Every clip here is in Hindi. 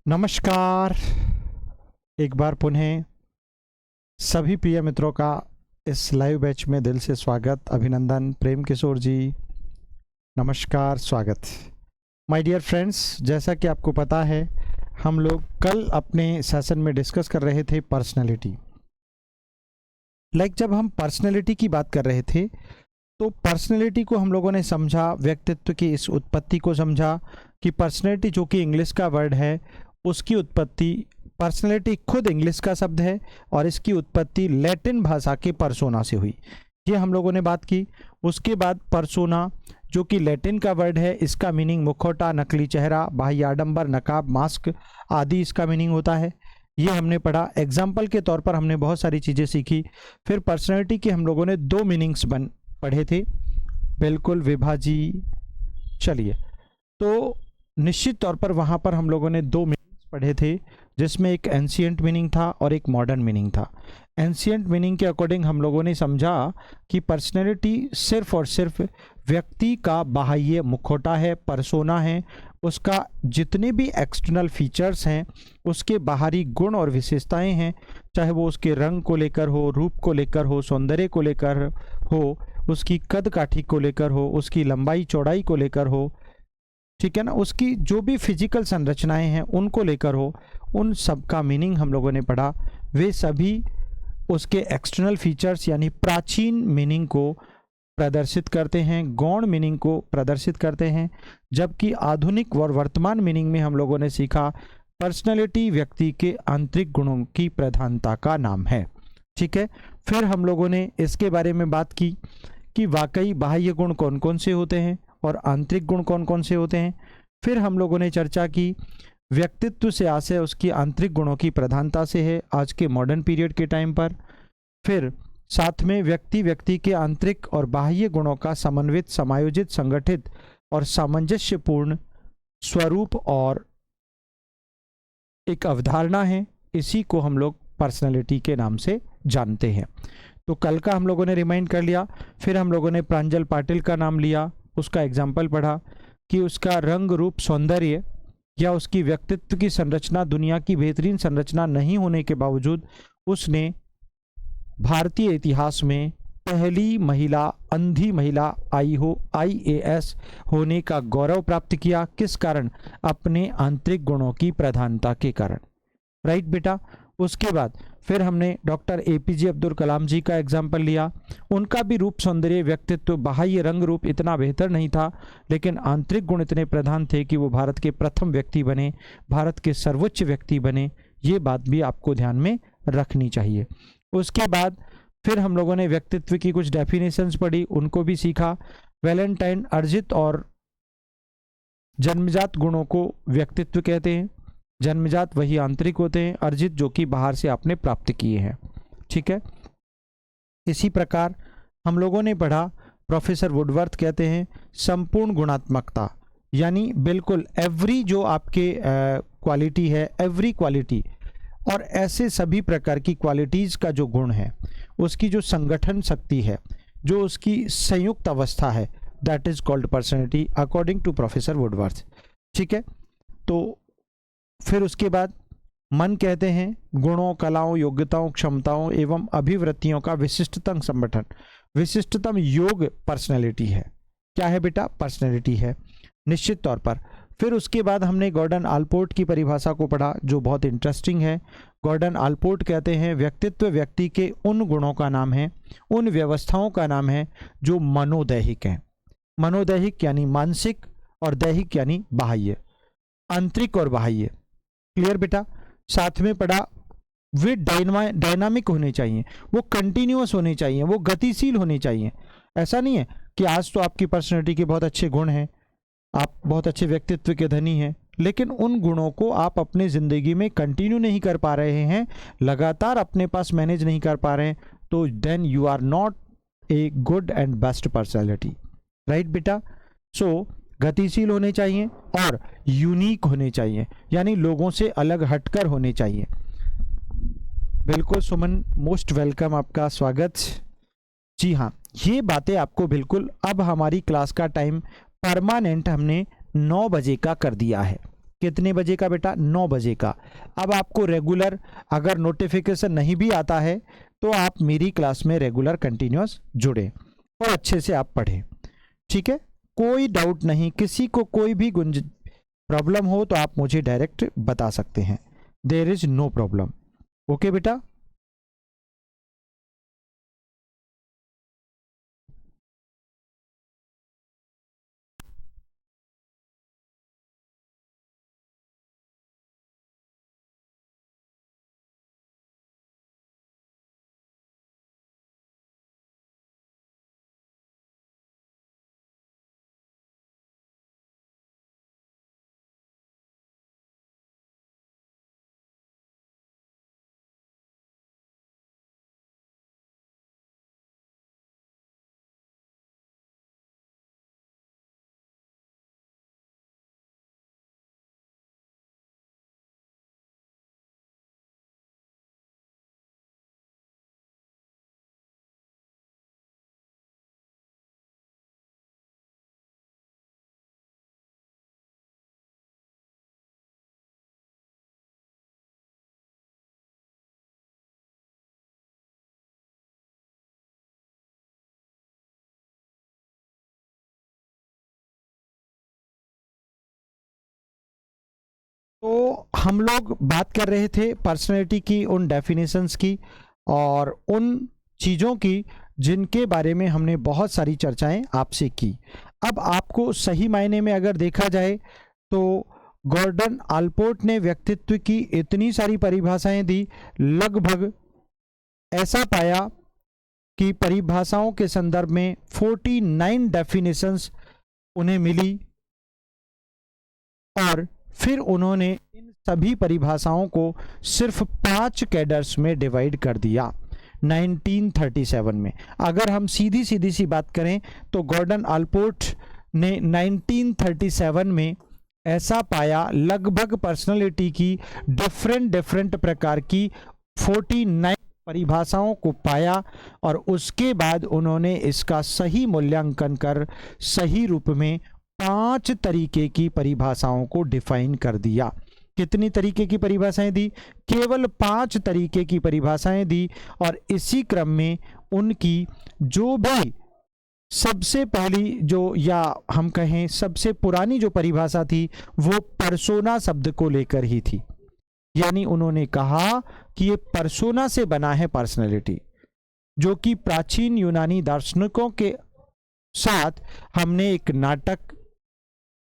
नमस्कार। एक बार पुनः सभी प्रिय मित्रों का इस लाइव बैच में दिल से स्वागत, अभिनंदन। प्रेम किशोर जी, नमस्कार, स्वागत। माय डियर फ्रेंड्स, जैसा कि आपको पता है, हम लोग कल अपने सेशन में डिस्कस कर रहे थे पर्सनैलिटी। जब हम पर्सनैलिटी की बात कर रहे थे तो पर्सनैलिटी को हम लोगों ने समझा, व्यक्तित्व की इस उत्पत्ति को समझा कि पर्सनैलिटी जो कि इंग्लिश का वर्ड है, उसकी उत्पत्ति, पर्सनैलिटी खुद इंग्लिश का शब्द है और इसकी उत्पत्ति लैटिन भाषा के परसोना से हुई। ये हम लोगों ने बात की। उसके बाद परसोना जो कि लैटिन का वर्ड है, इसका मीनिंग मुखौटा, नकली चेहरा, बाह्य आडंबर, नकाब, मास्क आदि इसका मीनिंग होता है। ये हमने पढ़ा। एग्जाम्पल के तौर पर हमने बहुत सारी चीज़ें सीखी। फिर पर्सनैलिटी के हम लोगों ने दो मीनिंग्स पढ़े थे, बिल्कुल विभाजी। चलिए, तो निश्चित तौर पर वहाँ पर हम लोगों ने दो मीनिंग्स पढ़े थे, जिसमें एक एंशिएंट मीनिंग था और एक मॉडर्न मीनिंग था। एंशिएंट मीनिंग के अकॉर्डिंग हम लोगों ने समझा कि पर्सनैलिटी सिर्फ और सिर्फ व्यक्ति का बाह्य मुखौटा है, परसोना है। उसका जितने भी एक्सटर्नल फीचर्स हैं, उसके बाहरी गुण और विशेषताएं हैं, चाहे वो उसके रंग को लेकर हो, रूप को लेकर हो, सौंदर्य को लेकर हो, उसकी कद काठी को लेकर हो, उसकी लंबाई चौड़ाई को लेकर हो, ठीक है ना, उसकी जो भी फिजिकल संरचनाएं हैं उनको लेकर हो, उन सब का मीनिंग हम लोगों ने पढ़ा। वे सभी उसके एक्सटर्नल फीचर्स यानी प्राचीन मीनिंग को प्रदर्शित करते हैं, गौण मीनिंग को प्रदर्शित करते हैं। जबकि आधुनिक और वर्तमान मीनिंग में हम लोगों ने सीखा पर्सनैलिटी व्यक्ति के आंतरिक गुणों की प्रधानता का नाम है। ठीक है। फिर हम लोगों ने इसके बारे में बात की कि वाकई बाह्य गुण कौन कौन से होते हैं और आंतरिक गुण कौन कौन से होते हैं। फिर हम लोगों ने चर्चा की व्यक्तित्व से आशय उसकी आंतरिक गुणों की प्रधानता से है आज के मॉडर्न पीरियड के टाइम पर। फिर साथ में व्यक्ति के आंतरिक और बाह्य गुणों का समन्वित, समायोजित, संगठित और सामंजस्यपूर्ण स्वरूप और एक अवधारणा है। इसी को हम लोग पर्सनैलिटी के नाम से जानते हैं। तो कल का हम लोगों ने रिमाइंड कर लिया। फिर हम लोगों ने प्रांजल पाटिल का नाम लिया, उसका एग्जाम्पल पढ़ा कि उसका रंग, रूप, सौंदर्य या उसकी व्यक्तित्व की संरचना दुनिया की बेहतरीन संरचना नहीं होने के बावजूद उसने भारतीय इतिहास में पहली महिला, अंधी महिला IAS होने का गौरव प्राप्त किया। किस कारण? अपने आंतरिक गुणों की प्रधानता के कारण। राइट बेटा। उसके बाद फिर हमने डॉक्टर APJ अब्दुल कलाम जी का एग्जाम्पल लिया। उनका भी रूप, सौंदर्य, व्यक्तित्व, बाह्य रंग रूप इतना बेहतर नहीं था, लेकिन आंतरिक गुण इतने प्रधान थे कि वो भारत के प्रथम व्यक्ति बने, भारत के सर्वोच्च व्यक्ति बने। ये बात भी आपको ध्यान में रखनी चाहिए। उसके बाद फिर हम लोगों ने व्यक्तित्व की कुछ डेफिनेशंस पढ़ी, उनको भी सीखा। वैलेंटाइन अर्जित और जन्मजात गुणों को व्यक्तित्व कहते हैं। जन्मजात वही आंतरिक होते हैं, अर्जित जो कि बाहर से आपने प्राप्त किए हैं। ठीक है। इसी प्रकार हम लोगों ने पढ़ा, प्रोफेसर वुडवर्थ कहते हैं संपूर्ण गुणात्मकता, यानी बिल्कुल एवरी जो आपके क्वालिटी है, एवरी क्वालिटी और ऐसे सभी प्रकार की क्वालिटीज़ का जो गुण है, उसकी जो संगठन शक्ति है, जो उसकी संयुक्त अवस्था है, that is called personality according to professor Woodworth. ठीक है। तो फिर उसके बाद मन कहते हैं गुणों, कलाओं, योग्यताओं, क्षमताओं एवं अभिवृत्तियों का विशिष्टतम संगठन, विशिष्टतम योग पर्सनैलिटी है। क्या है बेटा? पर्सनैलिटी है, निश्चित तौर पर। फिर उसके बाद हमने गॉर्डन आलपोर्ट की परिभाषा को पढ़ा, जो बहुत इंटरेस्टिंग है। गॉर्डन आलपोर्ट कहते हैं व्यक्तित्व व्यक्ति के उन गुणों का नाम है, उन व्यवस्थाओं का नाम है जो मनोदैहिक हैं। मनोदैहिक यानी मानसिक और दैहिक यानी बाह्य, आंतरिक और बाह्य। क्लियर बेटा? साथ में पढ़ा वे डायनामिक होने चाहिए, वो कंटिन्यूअस होने चाहिए, वो गतिशील होने चाहिए। ऐसा नहीं है कि आज तो आपकी पर्सनैलिटी के बहुत अच्छे गुण हैं, आप बहुत अच्छे व्यक्तित्व के धनी हैं, लेकिन उन गुणों को आप अपने ज़िंदगी में कंटिन्यू नहीं कर पा रहे हैं, लगातार अपने पास मैनेज नहीं कर पा रहे हैं, तो then you are not a good and best personality. Right बेटा? सो गतिशील होने चाहिए और यूनिक होने चाहिए, यानी लोगों से अलग हटकर होने चाहिए। बिल्कुल सुमन, मोस्ट वेलकम, आपका स्वागत। जी हाँ, ये बातें आपको बिल्कुल, अब हमारी क्लास का टाइम परमानेंट हमने 9 बजे का कर दिया है। कितने बजे का बेटा? 9 बजे का। अब आपको रेगुलर अगर नोटिफिकेशन नहीं भी आता है तो आप मेरी क्लास में रेगुलर कंटिन्यूस जुड़े और अच्छे से आप पढ़ें, ठीक है? कोई डाउट नहीं, किसी को कोई भी प्रॉब्लम हो तो आप मुझे डायरेक्ट बता सकते हैं, there is no problem. Okay बेटा? तो हम लोग बात कर रहे थे पर्सनैलिटी की, उन डेफिनेशंस की और उन चीज़ों की जिनके बारे में हमने बहुत सारी चर्चाएं आपसे की। अब आपको सही मायने में अगर देखा जाए तो गॉर्डन आलपोर्ट ने व्यक्तित्व की इतनी सारी परिभाषाएं दी, लगभग ऐसा पाया कि परिभाषाओं के संदर्भ में 49 डेफिनेशंस उन्हें मिली और फिर उन्होंने इन सभी परिभाषाओं को सिर्फ 5 कैडर्स में डिवाइड कर दिया 1937 में। अगर हम सीधी सीधी सी बात करें तो गॉर्डन आलपोर्ट ने 1937 में ऐसा पाया, लगभग पर्सनालिटी की डिफरेंट डिफरेंट प्रकार की 49 परिभाषाओं को पाया और उसके बाद उन्होंने इसका सही मूल्यांकन कर सही रूप में 5 तरीके की परिभाषाओं को डिफाइन कर दिया। कितनी तरीके की परिभाषाएं दी? केवल 5 तरीके की परिभाषाएं दी और इसी क्रम में उनकी जो भी सबसे पहली जो, या हम कहें सबसे पुरानी जो परिभाषा थी वो पर्सोना शब्द को लेकर ही थी। यानी उन्होंने कहा कि ये पर्सोना से बना है पर्सनैलिटी, जो कि प्राचीन यूनानी दार्शनिकों के साथ हमने एक नाटक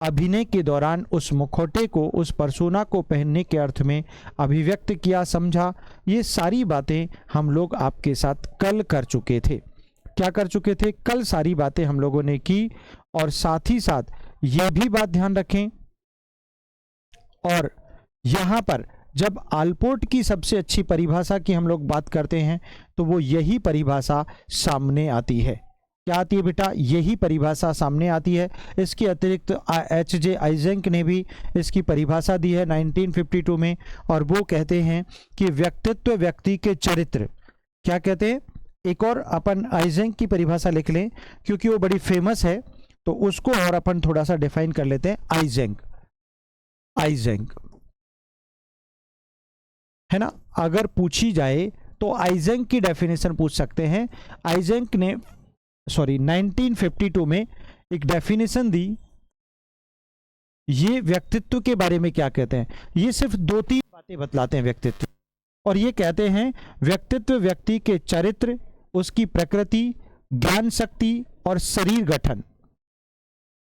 अभिनय के दौरान उस मुखौटे को, उस पर्सोना को पहनने के अर्थ में अभिव्यक्त किया, समझा। ये सारी बातें हम लोग आपके साथ कल कर चुके थे। क्या कर चुके थे? कल सारी बातें हम लोगों ने की। और साथ ही साथ ये भी बात ध्यान रखें, और यहाँ पर जब आलपोर्ट की सबसे अच्छी परिभाषा की हम लोग बात करते हैं तो वो यही परिभाषा सामने आती है। क्या आती है बेटा? यही परिभाषा सामने आती है। इसके अतिरिक्त एच.जे. आइजेंक ने भी इसकी परिभाषा दी है 1952 में, और वो कहते हैं कि व्यक्तित्व व्यक्ति के चरित्र, क्या कहते हैं? एक और अपन आइजेंक की परिभाषा लिख लें क्योंकि वो बड़ी फेमस है, तो उसको और अपन थोड़ा सा डिफाइन कर लेते हैं। आइजेंक, आइजेंक है ना, अगर पूछी जाए तो आइजेंक की डेफिनेशन पूछ सकते हैं। आइजेंक ने 1952 में एक डेफिनेशन दी। ये व्यक्तित्व के बारे में क्या कहते हैं? ये सिर्फ 2-3 बातें बतलाते हैं व्यक्तित्व, और ये कहते हैं व्यक्तित्व व्यक्ति के चरित्र, उसकी प्रकृति, ज्ञान शक्ति और शरीर गठन,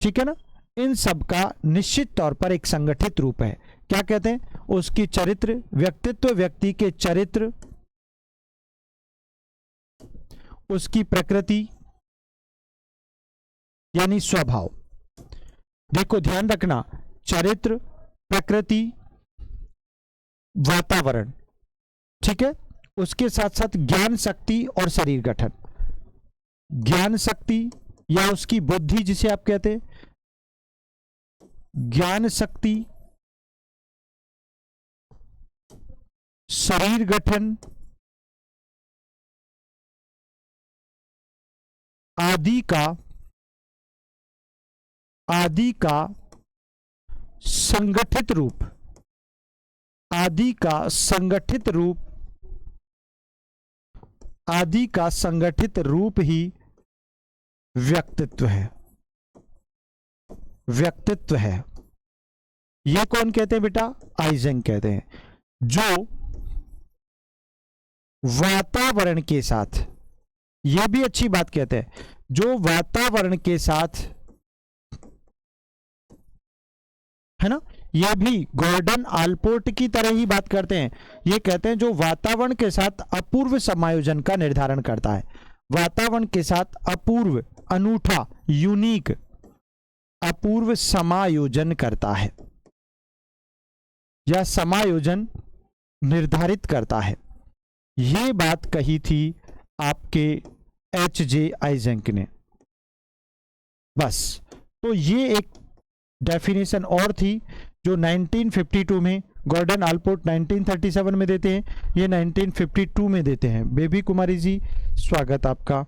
ठीक है ना, इन सब का निश्चित तौर पर एक संगठित रूप है। क्या कहते हैं? उसकी चरित्र, व्यक्तित्व व्यक्ति के चरित्र, उसकी प्रकृति यानी स्वभाव। देखो ध्यान रखना, चरित्र, प्रकृति, वातावरण, ठीक है, उसके साथ साथ ज्ञान शक्ति और शरीर गठन। ज्ञान शक्ति या उसकी बुद्धि जिसे आप कहते हैं, ज्ञान शक्ति, शरीर गठन आदि का संगठित रूप, आदि का संगठित रूप, आदि का संगठित रूप ही व्यक्तित्व है, व्यक्तित्व है। यह कौन कहते हैं बेटा? आइजेंक कहते हैं। जो वातावरण के साथ, यह भी अच्छी बात कहते हैं, जो वातावरण के साथ, है ना, यह भी गॉर्डन आलपोर्ट की तरह ही बात करते हैं। ये कहते हैं जो वातावरण के साथ अपूर्व समायोजन का निर्धारण करता है, वातावरण के साथ अपूर्व, अनूठा, यूनिक, अपूर्व समायोजन करता है या समायोजन निर्धारित करता है। ये बात कही थी आपके H.J. आइजेंक ने। बस, तो ये एक डेफिनेशन और थी जो 1952 में, गॉर्डन आलपोर्ट 1937 में देते हैं, ये 1952 में देते हैं। बेबी कुमारी जी, स्वागत आपका।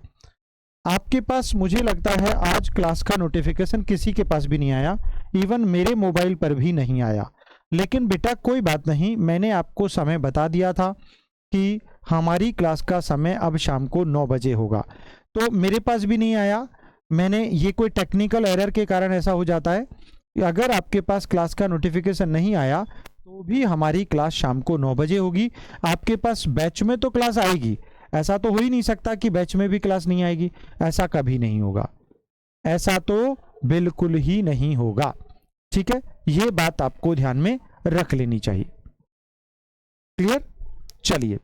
आपके पास मुझे लगता है आज क्लास का नोटिफिकेशन किसी के पास भी नहीं आया, इवन मेरे मोबाइल पर भी नहीं आया। लेकिन बेटा कोई बात नहीं, मैंने आपको समय बता दिया था कि हमारी क्लास का समय अब शाम को 9 बजे होगा, तो मेरे पास भी नहीं आया। मैंने, ये कोई टेक्निकल एरर के कारण ऐसा हो जाता है। अगर आपके पास क्लास का नोटिफिकेशन नहीं आया तो भी हमारी क्लास शाम को 9 बजे होगी। आपके पास बैच में तो क्लास आएगी, ऐसा तो हो ही नहीं सकता कि बैच में भी क्लास नहीं आएगी, ऐसा कभी नहीं होगा, ऐसा तो बिल्कुल ही नहीं होगा। ठीक है, ये बात आपको ध्यान में रख लेनी चाहिए। क्लियर? चलिए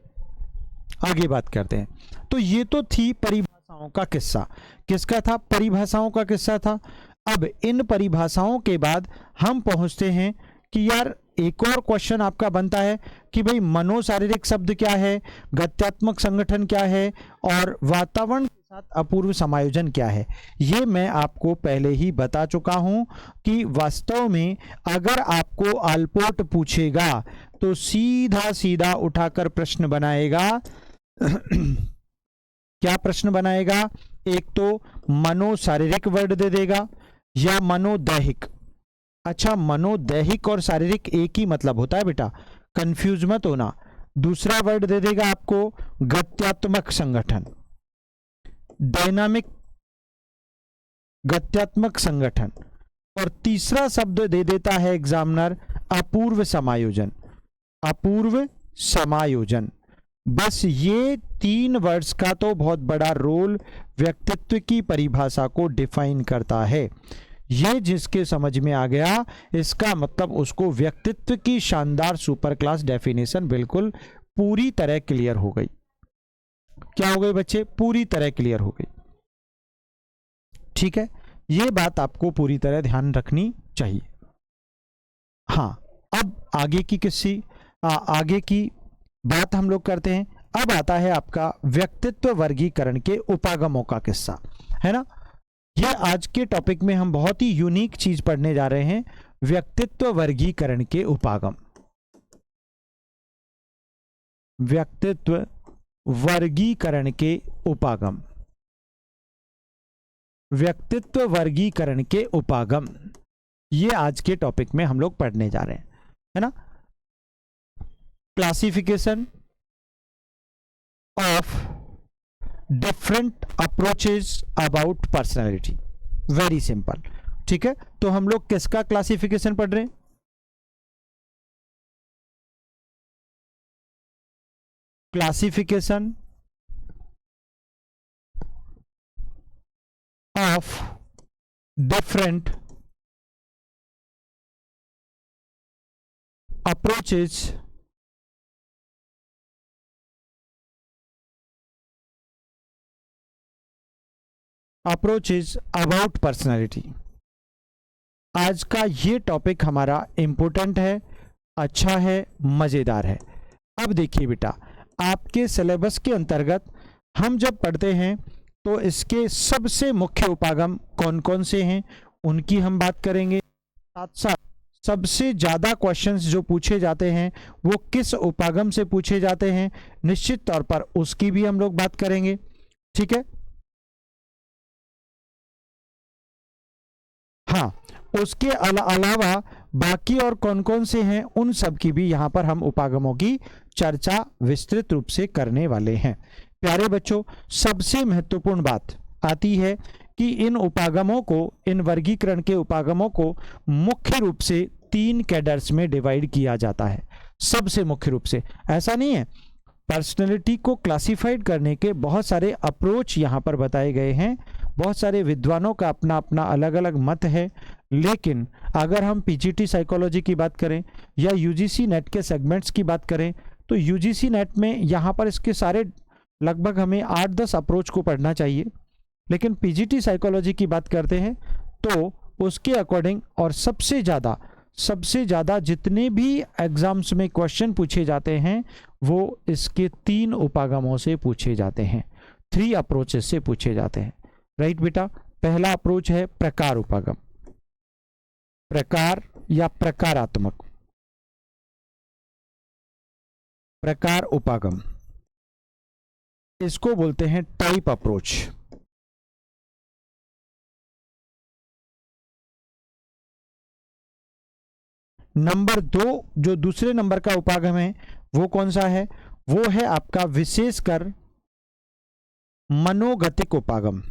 आगे बात करते हैं। तो ये तो थी परिभाषाओं का किस्सा। किसका था? परिभाषाओं का किस्सा था। अब इन परिभाषाओं के बाद हम पहुंचते हैं कि यार एक और क्वेश्चन आपका बनता है कि भाई मनोशारीरिक शब्द क्या है, गत्यात्मक संगठन क्या है और वातावरण के साथ अपूर्व समायोजन क्या है। ये मैं आपको पहले ही बता चुका हूं कि वास्तव में अगर आपको आलपोर्ट पूछेगा तो सीधा सीधा उठाकर प्रश्न बनाएगा। क्या प्रश्न बनाएगा? एक तो मनोशारीरिक वर्ड दे देगा या मनोदैहिक। अच्छा, मनोदैहिक और शारीरिक एक ही मतलब होता है बेटा, कंफ्यूज मत होना। दूसरा वर्ड दे देगा आपको गत्यात्मक संगठन, डायनामिक गत्यात्मक संगठन, और तीसरा शब्द दे देता है एग्जामिनर अपूर्व समायोजन, अपूर्व समायोजन। बस ये 3 वर्ड्स का तो बहुत बड़ा रोल व्यक्तित्व की परिभाषा को डिफाइन करता है। ये जिसके समझ में आ गया, इसका मतलब उसको व्यक्तित्व की शानदार सुपर क्लास डेफिनेशन बिल्कुल पूरी तरह क्लियर हो गई। क्या हो गई बच्चे? पूरी तरह क्लियर हो गई। ठीक है, ये बात आपको पूरी तरह ध्यान रखनी चाहिए। हाँ, अब आगे की आगे की बात हम लोग करते हैं। अब आता है आपका व्यक्तित्व वर्गीकरण के उपागमों का किस्सा, है ना। ये आज के टॉपिक में हम बहुत ही यूनिक चीज पढ़ने जा रहे हैं, व्यक्तित्व वर्गीकरण के उपागम। व्यक्तित्व वर्गीकरण के उपागम, व्यक्तित्व वर्गीकरण के उपागम, ये आज के टॉपिक में हम लोग पढ़ने जा रहे हैं, है ना। Classification of different approaches about personality, very simple. ठीक है, तो हम लोग किसका क्लासिफिकेशन पढ़ रहे हैं? Classification of different approaches about personality. आज का ये टॉपिक हमारा इंपॉर्टेंट है, अच्छा है, मजेदार है। अब देखिए बेटा, आपके सिलेबस के अंतर्गत हम जब पढ़ते हैं तो इसके सबसे मुख्य उपागम कौन कौन से हैं उनकी हम बात करेंगे। साथ साथ सबसे ज्यादा क्वेश्चंस जो पूछे जाते हैं वो किस उपागम से पूछे जाते हैं, निश्चित तौर पर उसकी भी हम लोग बात करेंगे। ठीक है, हाँ, उसके अलावा बाकी और कौन कौन से हैं उन सब की भी यहाँ पर हम उपागमों की चर्चा विस्तृत रूप से करने वाले हैं। प्यारे बच्चों, सबसे महत्वपूर्ण बात आती है कि इन उपागमों को, इन वर्गीकरण के उपागमों को मुख्य रूप से 3 कैडर्स में डिवाइड किया जाता है। सबसे मुख्य रूप से, ऐसा नहीं है, पर्सनैलिटी को क्लासिफाइड करने के बहुत सारे अप्रोच यहाँ पर बताए गए हैं, बहुत सारे विद्वानों का अपना अपना अलग अलग मत है। लेकिन अगर हम पीजीटी साइकोलॉजी की बात करें या यूजीसी नेट के सेगमेंट्स की बात करें, तो यूजीसी नेट में यहाँ पर इसके सारे लगभग हमें 8-10 अप्रोच को पढ़ना चाहिए। लेकिन पीजीटी साइकोलॉजी की बात करते हैं तो उसके अकॉर्डिंग, और सबसे ज़्यादा जितने भी एग्जाम्स में क्वेश्चन पूछे जाते हैं वो इसके 3 उपागमों से पूछे जाते हैं, 3 अप्रोचेस से पूछे जाते हैं। राइट बेटा, पहला अप्रोच है प्रकार उपागम, प्रकार या प्रकारात्मक, प्रकार उपागम, इसको बोलते हैं टाइप अप्रोच। नंबर 2, जो दूसरे नंबर का उपागम है वो कौन सा है? वो है आपका विशेषकर मनोगतिक उपागम,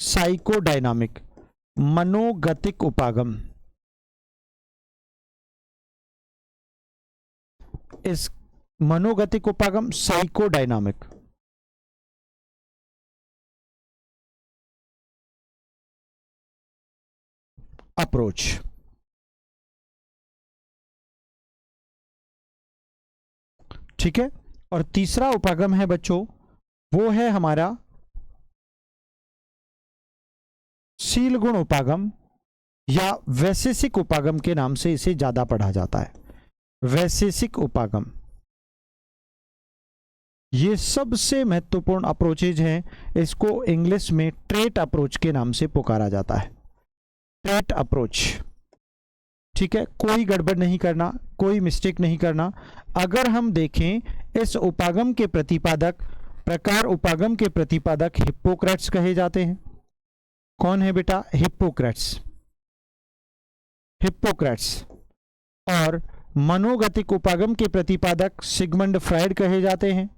साइकोडायनामिक मनोगतिक उपागम। इस मनोगतिक उपागम, साइकोडायनामिक, अप्रोच। ठीक है। और तीसरा उपागम है बच्चों, वो है हमारा शील गुण उपागम या वैशेषिक उपागम के नाम से इसे ज्यादा पढ़ा जाता है। वैशेषिक उपागम, ये सबसे महत्वपूर्ण अप्रोचेज हैं। इसको इंग्लिश में ट्रेट अप्रोच के नाम से पुकारा जाता है, ट्रेट अप्रोच। ठीक है, कोई गड़बड़ नहीं करना, कोई मिस्टेक नहीं करना। अगर हम देखें इस उपागम के प्रतिपादक, प्रकार उपागम के प्रतिपादक हिप्पोक्रेट्स कहे जाते हैं। कौन है बेटा? Hippocrates, Hippocrates. और मनोगतिक उपागम के प्रतिपादक सिगमंड फ्रायड कहे जाते हैं,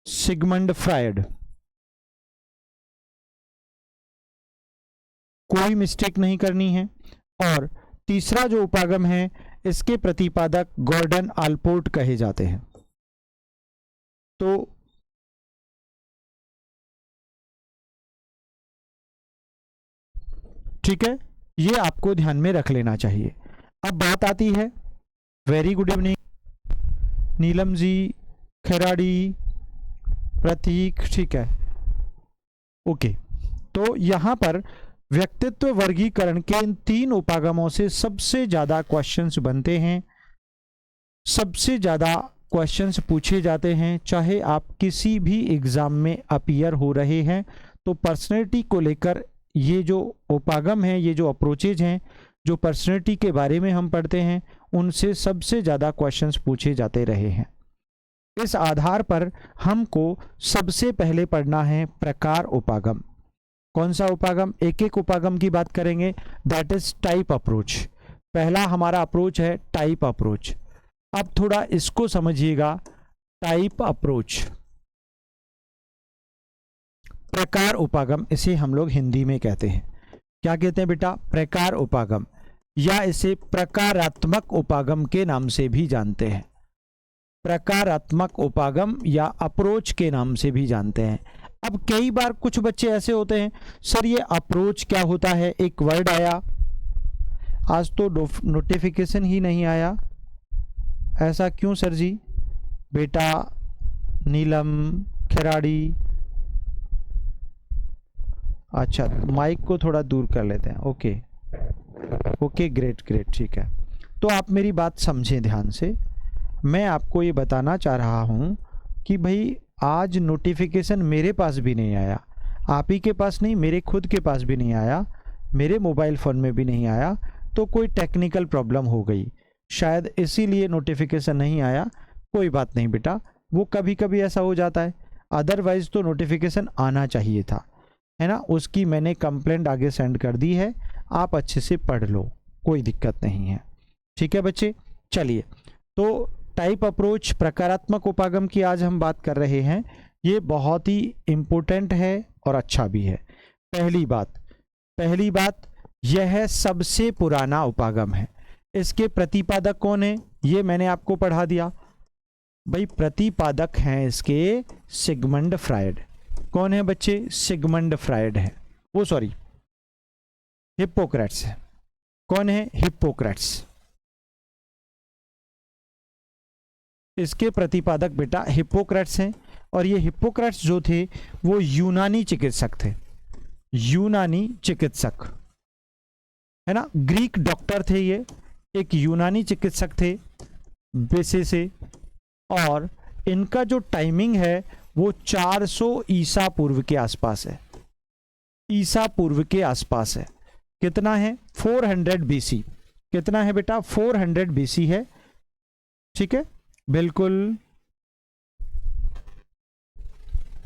सिगमंड फ्रायड। कोई मिस्टेक नहीं करनी है। और तीसरा जो उपागम है इसके प्रतिपादक गॉर्डन आलपोर्ट कहे जाते हैं। तो ठीक है, ये आपको ध्यान में रख लेना चाहिए। अब बात आती है, very good evening Neelam ji, खैराड़ी, प्रतीक, ठीक है, ओके। तो यहां पर व्यक्तित्व वर्गीकरण के इन 3 उपागमों से सबसे ज्यादा क्वेश्चंस बनते हैं, सबसे ज्यादा क्वेश्चंस पूछे जाते हैं। चाहे आप किसी भी एग्जाम में अपीयर हो रहे हैं तो पर्सनैलिटी को लेकर ये जो उपागम है, ये जो अप्रोचेज हैं, जो पर्सनैलिटी के बारे में हम पढ़ते हैं, उनसे सबसे ज़्यादा क्वेश्चंस पूछे जाते रहे हैं। इस आधार पर हमको सबसे पहले पढ़ना है प्रकार उपागम। कौन सा उपागम? एक एक उपागम की बात करेंगे, दैट इज टाइप अप्रोच। पहला हमारा अप्रोच है टाइप अप्रोच। अब थोड़ा इसको समझिएगा, टाइप अप्रोच, प्रकार उपागम, इसे हम लोग हिंदी में कहते हैं, क्या कहते हैं बेटा? प्रकार उपागम, या इसे प्रकारात्मक उपागम के नाम से भी जानते हैं, प्रकारात्मक उपागम या अप्रोच के नाम से भी जानते हैं। अब कई बार कुछ बच्चे ऐसे होते हैं, सर ये अप्रोच क्या होता है? एक वर्ड आया, आज तो नोटिफिकेशन ही नहीं आया, ऐसा क्यों सर जी? बेटा नीलम, खिराड़ी, अच्छा माइक को थोड़ा दूर कर लेते हैं। ओके ओके, ग्रेट ग्रेट, ठीक है। तो आप मेरी बात समझें ध्यान से। मैं आपको ये बताना चाह रहा हूँ कि भाई आज नोटिफिकेशन मेरे पास भी नहीं आया, आप ही के पास नहीं, मेरे खुद के पास भी नहीं आया, मेरे मोबाइल फ़ोन में भी नहीं आया। तो कोई टेक्निकल प्रॉब्लम हो गई, शायद इसीलिए नोटिफिकेशन नहीं आया। कोई बात नहीं बेटा, वो कभी कभी ऐसा हो जाता है, अदरवाइज़ तो नोटिफिकेशन आना चाहिए था, है ना। उसकी मैंने कंप्लेंट आगे सेंड कर दी है, आप अच्छे से पढ़ लो, कोई दिक्कत नहीं है। ठीक है बच्चे, चलिए। तो टाइप अप्रोच, प्रकारात्मक उपागम की आज हम बात कर रहे हैं। ये बहुत ही इम्पोर्टेंट है और अच्छा भी है। पहली बात यह सबसे पुराना उपागम है। इसके प्रतिपादक कौन है, ये मैंने आपको पढ़ा दिया भाई। प्रतिपादक हैं इसके सिगमंड फ्रायड। कौन है बच्चे, सिगमंड फ्रायड है, वो सॉरी हिप्पोक्रेट्स है। कौन है, हिप्पोक्रेट्स। इसके प्रतिपादक बेटा हिप्पोक्रेट्स हैं। और ये हिप्पोक्रेट्स जो थे वो यूनानी चिकित्सक थे, यूनानी चिकित्सक है ना, ग्रीक डॉक्टर थे ये, एक यूनानी चिकित्सक थे बेसे से। और इनका जो टाइमिंग है वो 400 ईसा पूर्व के आसपास है, ईसा पूर्व के आसपास है। कितना है, 400 बीसी। कितना है बेटा, 400 बीसी है। ठीक है, बिल्कुल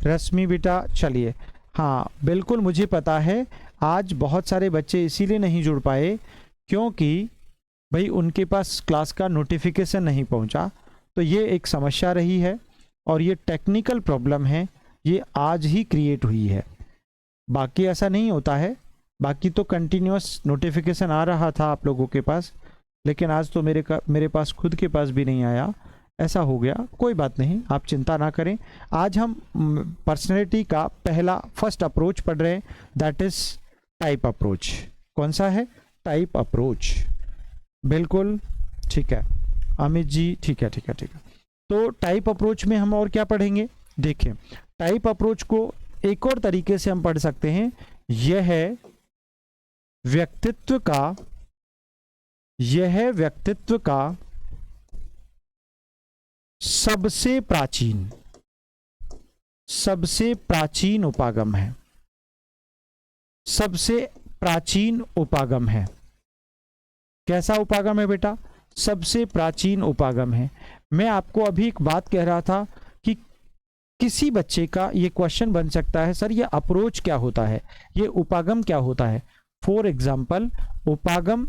रश्मि बेटा, चलिए। हाँ बिल्कुल मुझे पता है, आज बहुत सारे बच्चे इसीलिए नहीं जुड़ पाए क्योंकि भाई उनके पास क्लास का नोटिफिकेशन नहीं पहुंचा। तो ये एक समस्या रही है और ये टेक्निकल प्रॉब्लम है, ये आज ही क्रिएट हुई है। बाकी ऐसा नहीं होता है, बाकी तो कंटिन्यूअस नोटिफिकेशन आ रहा था आप लोगों के पास, लेकिन आज तो मेरे पास खुद के पास भी नहीं आया। ऐसा हो गया, कोई बात नहीं, आप चिंता ना करें। आज हम पर्सनैलिटी का फर्स्ट अप्रोच पढ़ रहे हैं, दैट इज टाइप अप्रोच। कौन सा है, टाइप अप्रोच। बिल्कुल ठीक है अमित जी, ठीक है ठीक है ठीक है। तो टाइप अप्रोच में हम और क्या पढ़ेंगे, देखिए टाइप अप्रोच को एक और तरीके से हम पढ़ सकते हैं। यह है व्यक्तित्व का सबसे प्राचीन उपागम है, सबसे प्राचीन उपागम है। कैसा उपागम है बेटा, सबसे प्राचीन उपागम है। मैं आपको अभी एक बात कह रहा था कि किसी बच्चे का ये क्वेश्चन बन सकता है, सर ये अप्रोच क्या होता है, ये उपागम क्या होता है। फॉर एग्जाम्पल उपागम,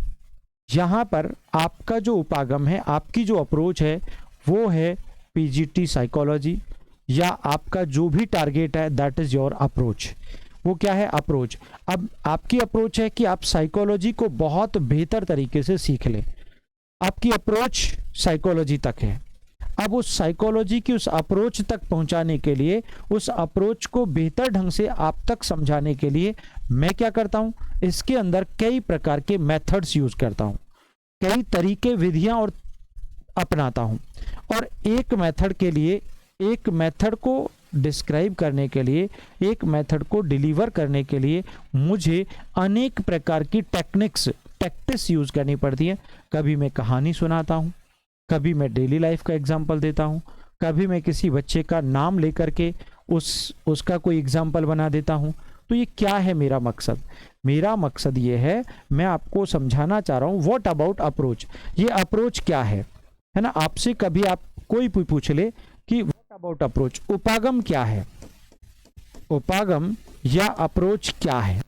यहां पर आपका जो उपागम है, आपकी जो अप्रोच है वो है पीजीटी साइकोलॉजी, या आपका जो भी टारगेट है दैट इज योर अप्रोच। वो क्या है, अप्रोच। अब आपकी अप्रोच है कि आप साइकोलॉजी को बहुत बेहतर तरीके से सीख लें, आपकी अप्रोच साइकोलॉजी तक है। अब उस साइकोलॉजी की उस अप्रोच तक पहुंचाने के लिए, उस अप्रोच को बेहतर ढंग से आप तक समझाने के लिए मैं क्या करता हूं, इसके अंदर कई प्रकार के मेथड्स यूज करता हूं, कई तरीके विधियां और अपनाता हूं। और एक मेथड के लिए, एक मेथड को डिस्क्राइब करने के लिए, एक मेथड को डिलीवर करने के लिए मुझे अनेक प्रकार की टैक्टिक्स यूज करनी पड़ती है। कभी मैं कहानी सुनाता हूं, कभी मैं डेली लाइफ का एग्जाम्पल देता हूं, कभी मैं किसी बच्चे का नाम लेकर के उसका कोई एग्जाम्पल बना देता हूं। तो ये क्या है मेरा मकसद, मेरा मकसद ये है, मैं आपको समझाना चाह रहा हूं व्हाट अबाउट अप्रोच, ये अप्रोच क्या है ना। आपसे कभी आप कोई पूछ ले कि व्हाट अबाउट अप्रोच, उपागम क्या है, उपागम या अप्रोच क्या है।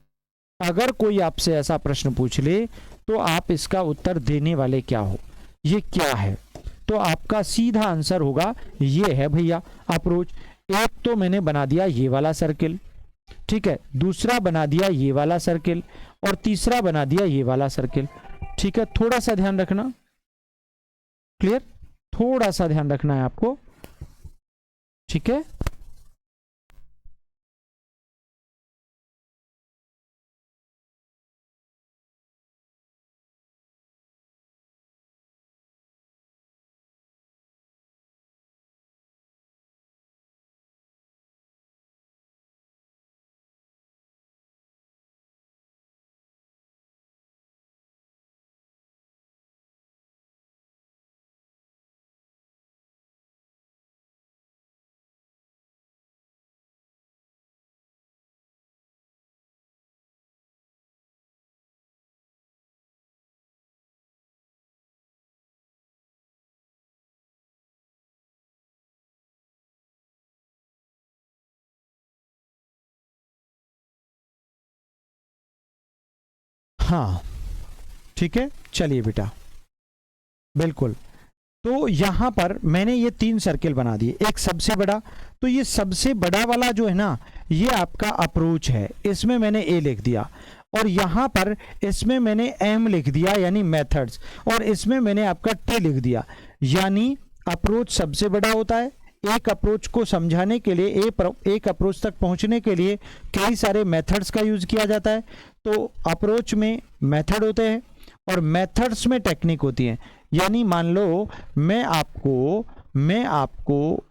अगर कोई आपसे ऐसा प्रश्न पूछ ले तो आप इसका उत्तर देने वाले क्या हो, ये क्या है। तो आपका सीधा आंसर होगा ये है भैया अप्रोच। एक तो मैंने बना दिया ये वाला सर्किल, ठीक है, दूसरा बना दिया ये वाला सर्किल, और तीसरा बना दिया ये वाला सर्किल। ठीक है, थोड़ा सा ध्यान रखना, क्लियर, थोड़ा सा ध्यान रखना है आपको। ठीक है, हाँ ठीक है, चलिए बेटा, बिल्कुल। तो यहां पर मैंने ये 3 सर्किल बना दिए, एक सबसे बड़ा, तो ये सबसे बड़ा वाला जो है ना, ये आपका अप्रोच है, इसमें मैंने ए लिख दिया, और यहां पर इसमें मैंने एम लिख दिया यानी मेथड्स, और इसमें मैंने आपका टी लिख दिया, यानी अप्रोच सबसे बड़ा होता है। एक अप्रोच को समझाने के लिए, एक अप्रोच तक पहुंचने के लिए कई सारे मेथड्स का यूज किया जाता है। तो अप्रोच में मेथड होते हैं और मेथड्स में टेक्निक होती है। यानी मान लो मैं आपको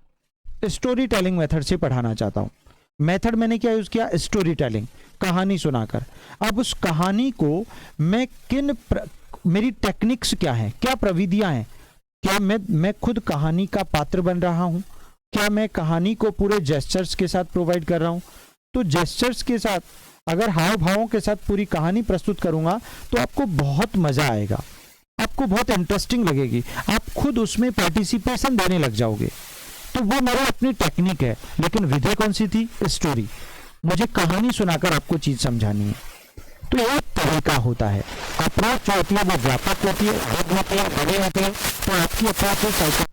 स्टोरी टेलिंग मेथड से पढ़ाना चाहता हूं। मेथड मैंने क्या यूज किया? स्टोरी टेलिंग, कहानी सुनाकर। अब उस कहानी को मैं मेरी टेक्निक्स क्या है, क्या प्रविधियां हैं, क्या मैं खुद कहानी का पात्र बन रहा हूं, क्या मैं कहानी को पूरे जेस्चर्स के साथ प्रोवाइड कर रहा हूं। तो जेस्चर्स के साथ, अगर हाव भावों के साथ पूरी कहानी प्रस्तुत करूंगा तो आपको बहुत मजा आएगा, आपको बहुत इंटरेस्टिंग लगेगी, आप खुद उसमें पार्टिसिपेशन देने लग जाओगे। तो वो मेरी अपनी टेक्निक है, लेकिन विधि कौन सी थी? स्टोरी। मुझे कहानी सुनाकर आपको चीज समझानी है। तो एक तरीका होता है। अप्रोच जो होती है वो व्यापक होती है, बड़े होते हैं। तो आपकी अप्रोच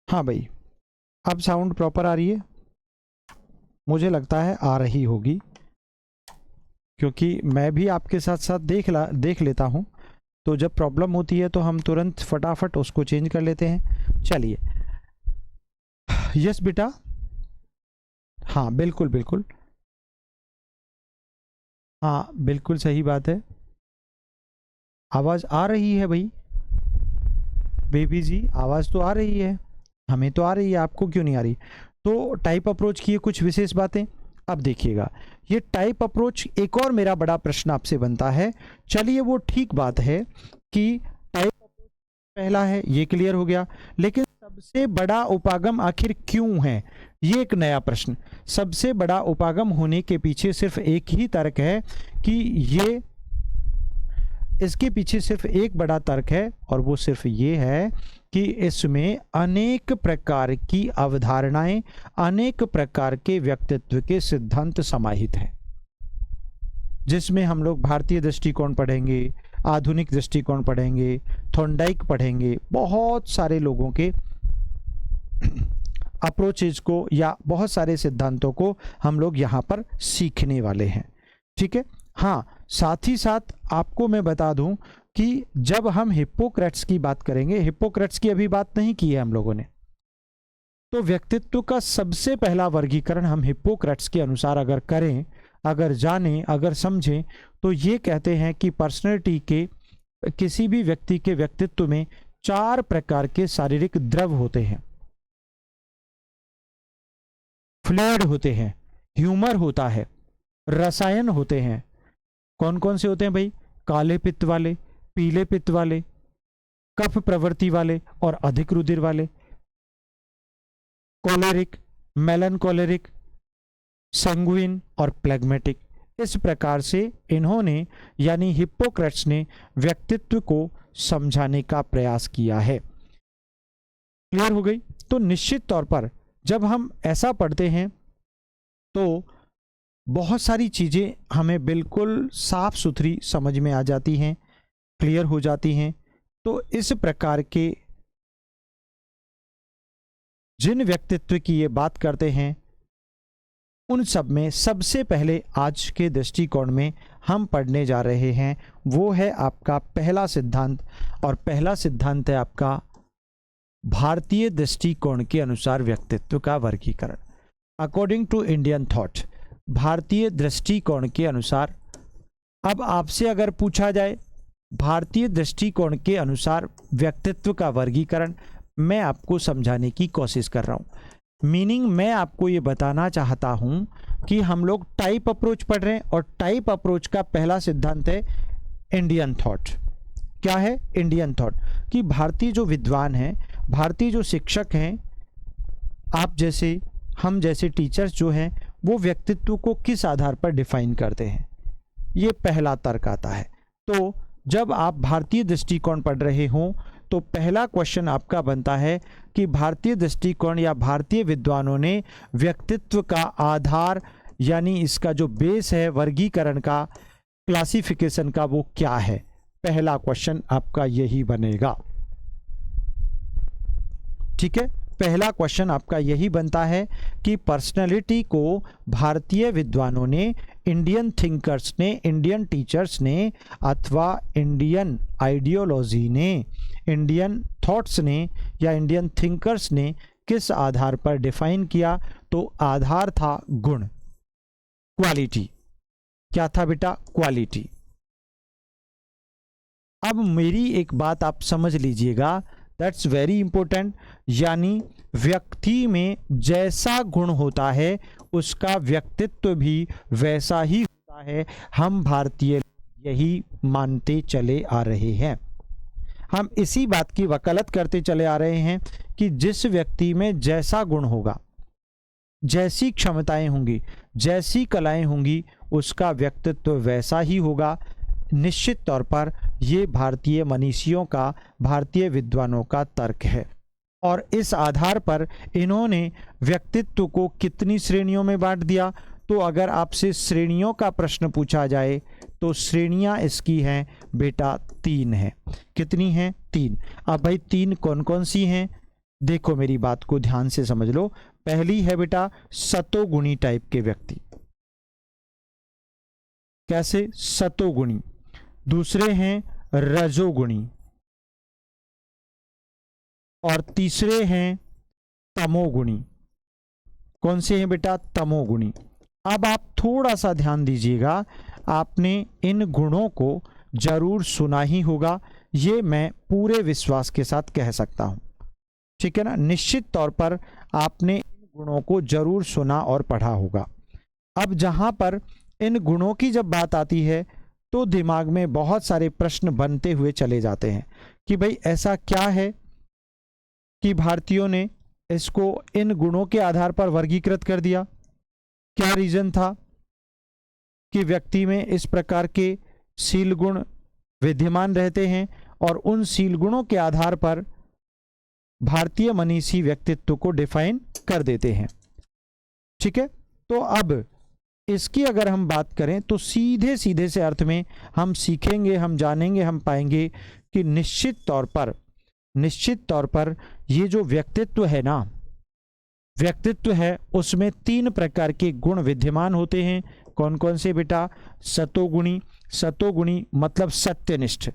हाँ भाई, अब साउंड प्रॉपर आ रही है? मुझे लगता है आ रही होगी, क्योंकि मैं भी आपके साथ साथ देख लेता हूँ। तो जब प्रॉब्लम होती है तो हम तुरंत फटाफट उसको चेंज कर लेते हैं। चलिए, यस बेटा, हाँ बिल्कुल बिल्कुल, हाँ बिल्कुल सही बात है। आवाज़ आ रही है भाई, बेबी जी आवाज़ तो आ रही है, हमें तो आ रही है, आपको क्यों नहीं आ रही? तो टाइप अप्रोच की ये कुछ विशेष बातें। अब देखिएगा, ये टाइप अप्रोच, एक और मेरा बड़ा प्रश्न आपसे बनता है। चलिए वो ठीक बात है कि टाइप अप्रोच पहला है, ये क्लियर हो गया, लेकिन सबसे बड़ा उपागम आखिर क्यों है? ये एक नया प्रश्न। सबसे बड़ा उपागम होने के पीछे सिर्फ एक ही तर्क है कि इसके पीछे सिर्फ एक बड़ा तर्क है, और वो सिर्फ ये है कि इसमें अनेक प्रकार की अवधारणाएं, अनेक प्रकार के व्यक्तित्व के सिद्धांत समाहित हैं, जिसमें हम लोग भारतीय दृष्टिकोण पढ़ेंगे, आधुनिक दृष्टिकोण पढ़ेंगे, थॉर्नडाइक पढ़ेंगे, बहुत सारे लोगों के अप्रोचेज को या बहुत सारे सिद्धांतों को हम लोग यहाँ पर सीखने वाले हैं। ठीक है। हाँ, साथ ही साथ आपको मैं बता दूं कि जब हम हिप्पोक्रेट्स की बात करेंगे, हिप्पोक्रेट्स की अभी बात नहीं की है हम लोगों ने, तो व्यक्तित्व का सबसे पहला वर्गीकरण हम हिप्पोक्रेट्स के अनुसार अगर करें, अगर जानें, अगर समझें, तो ये कहते हैं कि पर्सनैलिटी के, किसी भी व्यक्ति के व्यक्तित्व में 4 प्रकार के शारीरिक द्रव होते हैं, फ्लूइड होते हैं, ह्यूमर होता है, रसायन होते हैं। कौन कौन से होते हैं भाई? काले पित्त वाले, पीले पित्त वाले, कफ प्रवृत्ति वाले और अधिक रुधिर वाले, कोलेरिक, मेलनकोलेरिक, संगुइन और प्लेग्मेटिक। इस प्रकार से इन्होंने यानी हिप्पोक्रेट्स ने व्यक्तित्व को समझाने का प्रयास किया है। क्लियर हो गई? तो निश्चित तौर पर जब हम ऐसा पढ़ते हैं तो बहुत सारी चीजें हमें बिल्कुल साफ सुथरी समझ में आ जाती हैं, क्लियर हो जाती हैं। तो इस प्रकार के जिन व्यक्तित्व की ये बात करते हैं, उन सब में सबसे पहले आज के दृष्टिकोण में हम पढ़ने जा रहे हैं वो है आपका पहला सिद्धांत, और पहला सिद्धांत है आपका भारतीय दृष्टिकोण के अनुसार व्यक्तित्व का वर्गीकरण। अकॉर्डिंग टू इंडियन थॉट, भारतीय दृष्टिकोण के अनुसार। अब आपसे अगर पूछा जाए भारतीय दृष्टिकोण के अनुसार व्यक्तित्व का वर्गीकरण, मैं आपको समझाने की कोशिश कर रहा हूं। मीनिंग मैं आपको ये बताना चाहता हूं कि हम लोग टाइप अप्रोच पढ़ रहे हैं, और टाइप अप्रोच का पहला सिद्धांत है इंडियन थॉट। क्या है? Indian thought. कि भारतीय जो विद्वान हैं, भारतीय जो शिक्षक हैं, आप जैसे, हम जैसे टीचर्स जो हैं, वो व्यक्तित्व को किस आधार पर डिफाइन करते हैं, ये पहला तर्क आता है। तो जब आप भारतीय दृष्टिकोण पढ़ रहे हों तो पहला क्वेश्चन आपका बनता है कि भारतीय दृष्टिकोण या भारतीय विद्वानों ने व्यक्तित्व का आधार यानी इसका जो बेस है वर्गीकरण का, क्लासिफिकेशन का, वो क्या है? पहला क्वेश्चन आपका यही बनेगा। ठीक है, पहला क्वेश्चन आपका यही बनता है कि पर्सनालिटी को भारतीय विद्वानों ने, इंडियन थिंकर्स ने, इंडियन टीचर्स ने, अथवा इंडियन आइडियोलॉजी ने, इंडियन थॉट्स ने या इंडियन थिंकर्स ने किस आधार पर डिफाइन किया? तो आधार था गुण, क्वालिटी। क्या था बेटा? क्वालिटी। अब मेरी एक बात आप समझ लीजिएगा, दैट्स वेरी इंपॉर्टेंट। यानी व्यक्ति में जैसा गुण होता है उसका व्यक्तित्व भी वैसा ही होता है। हम भारतीय यही मानते चले आ रहे हैं। हम इसी बात की वकालत करते चले आ रहे हैं कि जिस व्यक्ति में जैसा गुण होगा, जैसी क्षमताएं होंगी, जैसी कलाएं होंगी, उसका व्यक्तित्व वैसा ही होगा। निश्चित तौर पर यह भारतीय मनीषियों का, भारतीय विद्वानों का तर्क है, और इस आधार पर इन्होंने व्यक्तित्व को कितनी श्रेणियों में बांट दिया? तो अगर आपसे श्रेणियों का प्रश्न पूछा जाए तो श्रेणियां इसकी हैं बेटा 3 हैं। कितनी हैं? 3। अब भाई 3 कौन कौन सी हैं? देखो मेरी बात को ध्यान से समझ लो। पहली है बेटा सतोगुणी टाइप के व्यक्ति। कैसे? सतोगुणी। दूसरे हैं रजोगुणी, और तीसरे हैं तमोगुणी। कौन से हैं बेटा? तमोगुणी। अब आप थोड़ा सा ध्यान दीजिएगा, आपने इन गुणों को जरूर सुना ही होगा, ये मैं पूरे विश्वास के साथ कह सकता हूं। ठीक है ना? निश्चित तौर पर आपने इन गुणों को जरूर सुना और पढ़ा होगा। अब जहां पर इन गुणों की जब बात आती है तो दिमाग में बहुत सारे प्रश्न बनते हुए चले जाते हैं कि भाई ऐसा क्या है कि भारतीयों ने इसको इन गुणों के आधार पर वर्गीकृत कर दिया? क्या रीजन था कि व्यक्ति में इस प्रकार के शील गुण विद्यमान रहते हैं, और उन शील गुणों के आधार पर भारतीय मनीषी व्यक्तित्व को डिफाइन कर देते हैं। ठीक है, तो अब इसकी अगर हम बात करें तो सीधे सीधे से अर्थ में हम सीखेंगे, हम जानेंगे, हम पाएंगे कि निश्चित तौर पर ये जो व्यक्तित्व है ना, व्यक्तित्व है उसमें 3 प्रकार के गुण विद्यमान होते हैं। कौन कौन से बेटा? सतोगुणी। सतोगुणी मतलब सत्यनिष्ठ,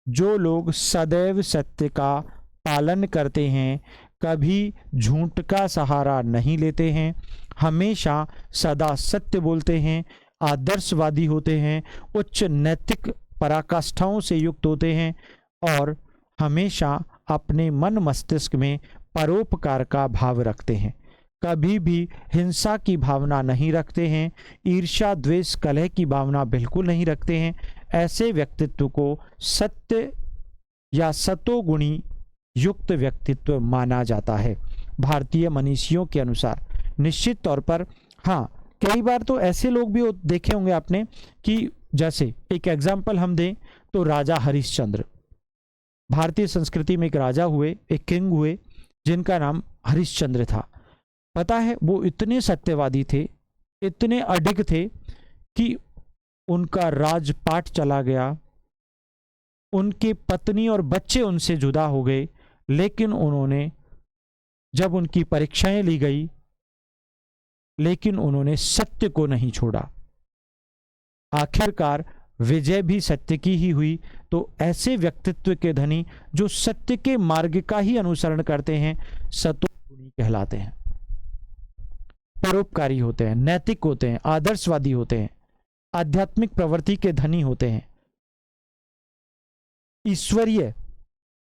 जो लोग सदैव सत्य का पालन करते हैं, कभी झूठ का सहारा नहीं लेते हैं, हमेशा सदा सत्य बोलते हैं, आदर्शवादी होते हैं, उच्च नैतिक पराकाष्ठाओं से युक्त होते हैं और हमेशा अपने मन मस्तिष्क में परोपकार का भाव रखते हैं, कभी भी हिंसा की भावना नहीं रखते हैं, ईर्ष्या द्वेष कलह की भावना बिल्कुल नहीं रखते हैं। ऐसे व्यक्तित्व को सत्य या सतोगुणी युक्त व्यक्तित्व माना जाता है भारतीय मनीषियों के अनुसार। निश्चित तौर पर हाँ, कई बार तो ऐसे लोग भी देखे होंगे आपने कि जैसे एक एग्जाम्पल हम दें तो राजा हरिश्चंद्र, भारतीय संस्कृति में एक राजा हुए, एक किंग हुए जिनका नाम हरिश्चंद्र था। पता है वो इतने सत्यवादी थे, इतने अडिग थे कि उनका राजपाट चला गया, उनकी पत्नी और बच्चे उनसे जुदा हो गए, लेकिन उन्होंने जब उनकी परीक्षाएं ली गई, लेकिन उन्होंने सत्य को नहीं छोड़ा। आखिरकार विजय भी सत्य की ही हुई। तो ऐसे व्यक्तित्व के धनी जो सत्य के मार्ग का ही अनुसरण करते हैं सतोगुणी कहलाते हैं, परोपकारी होते हैं, नैतिक होते हैं, आदर्शवादी होते हैं, आध्यात्मिक प्रवृत्ति के धनी होते हैं, ईश्वरीय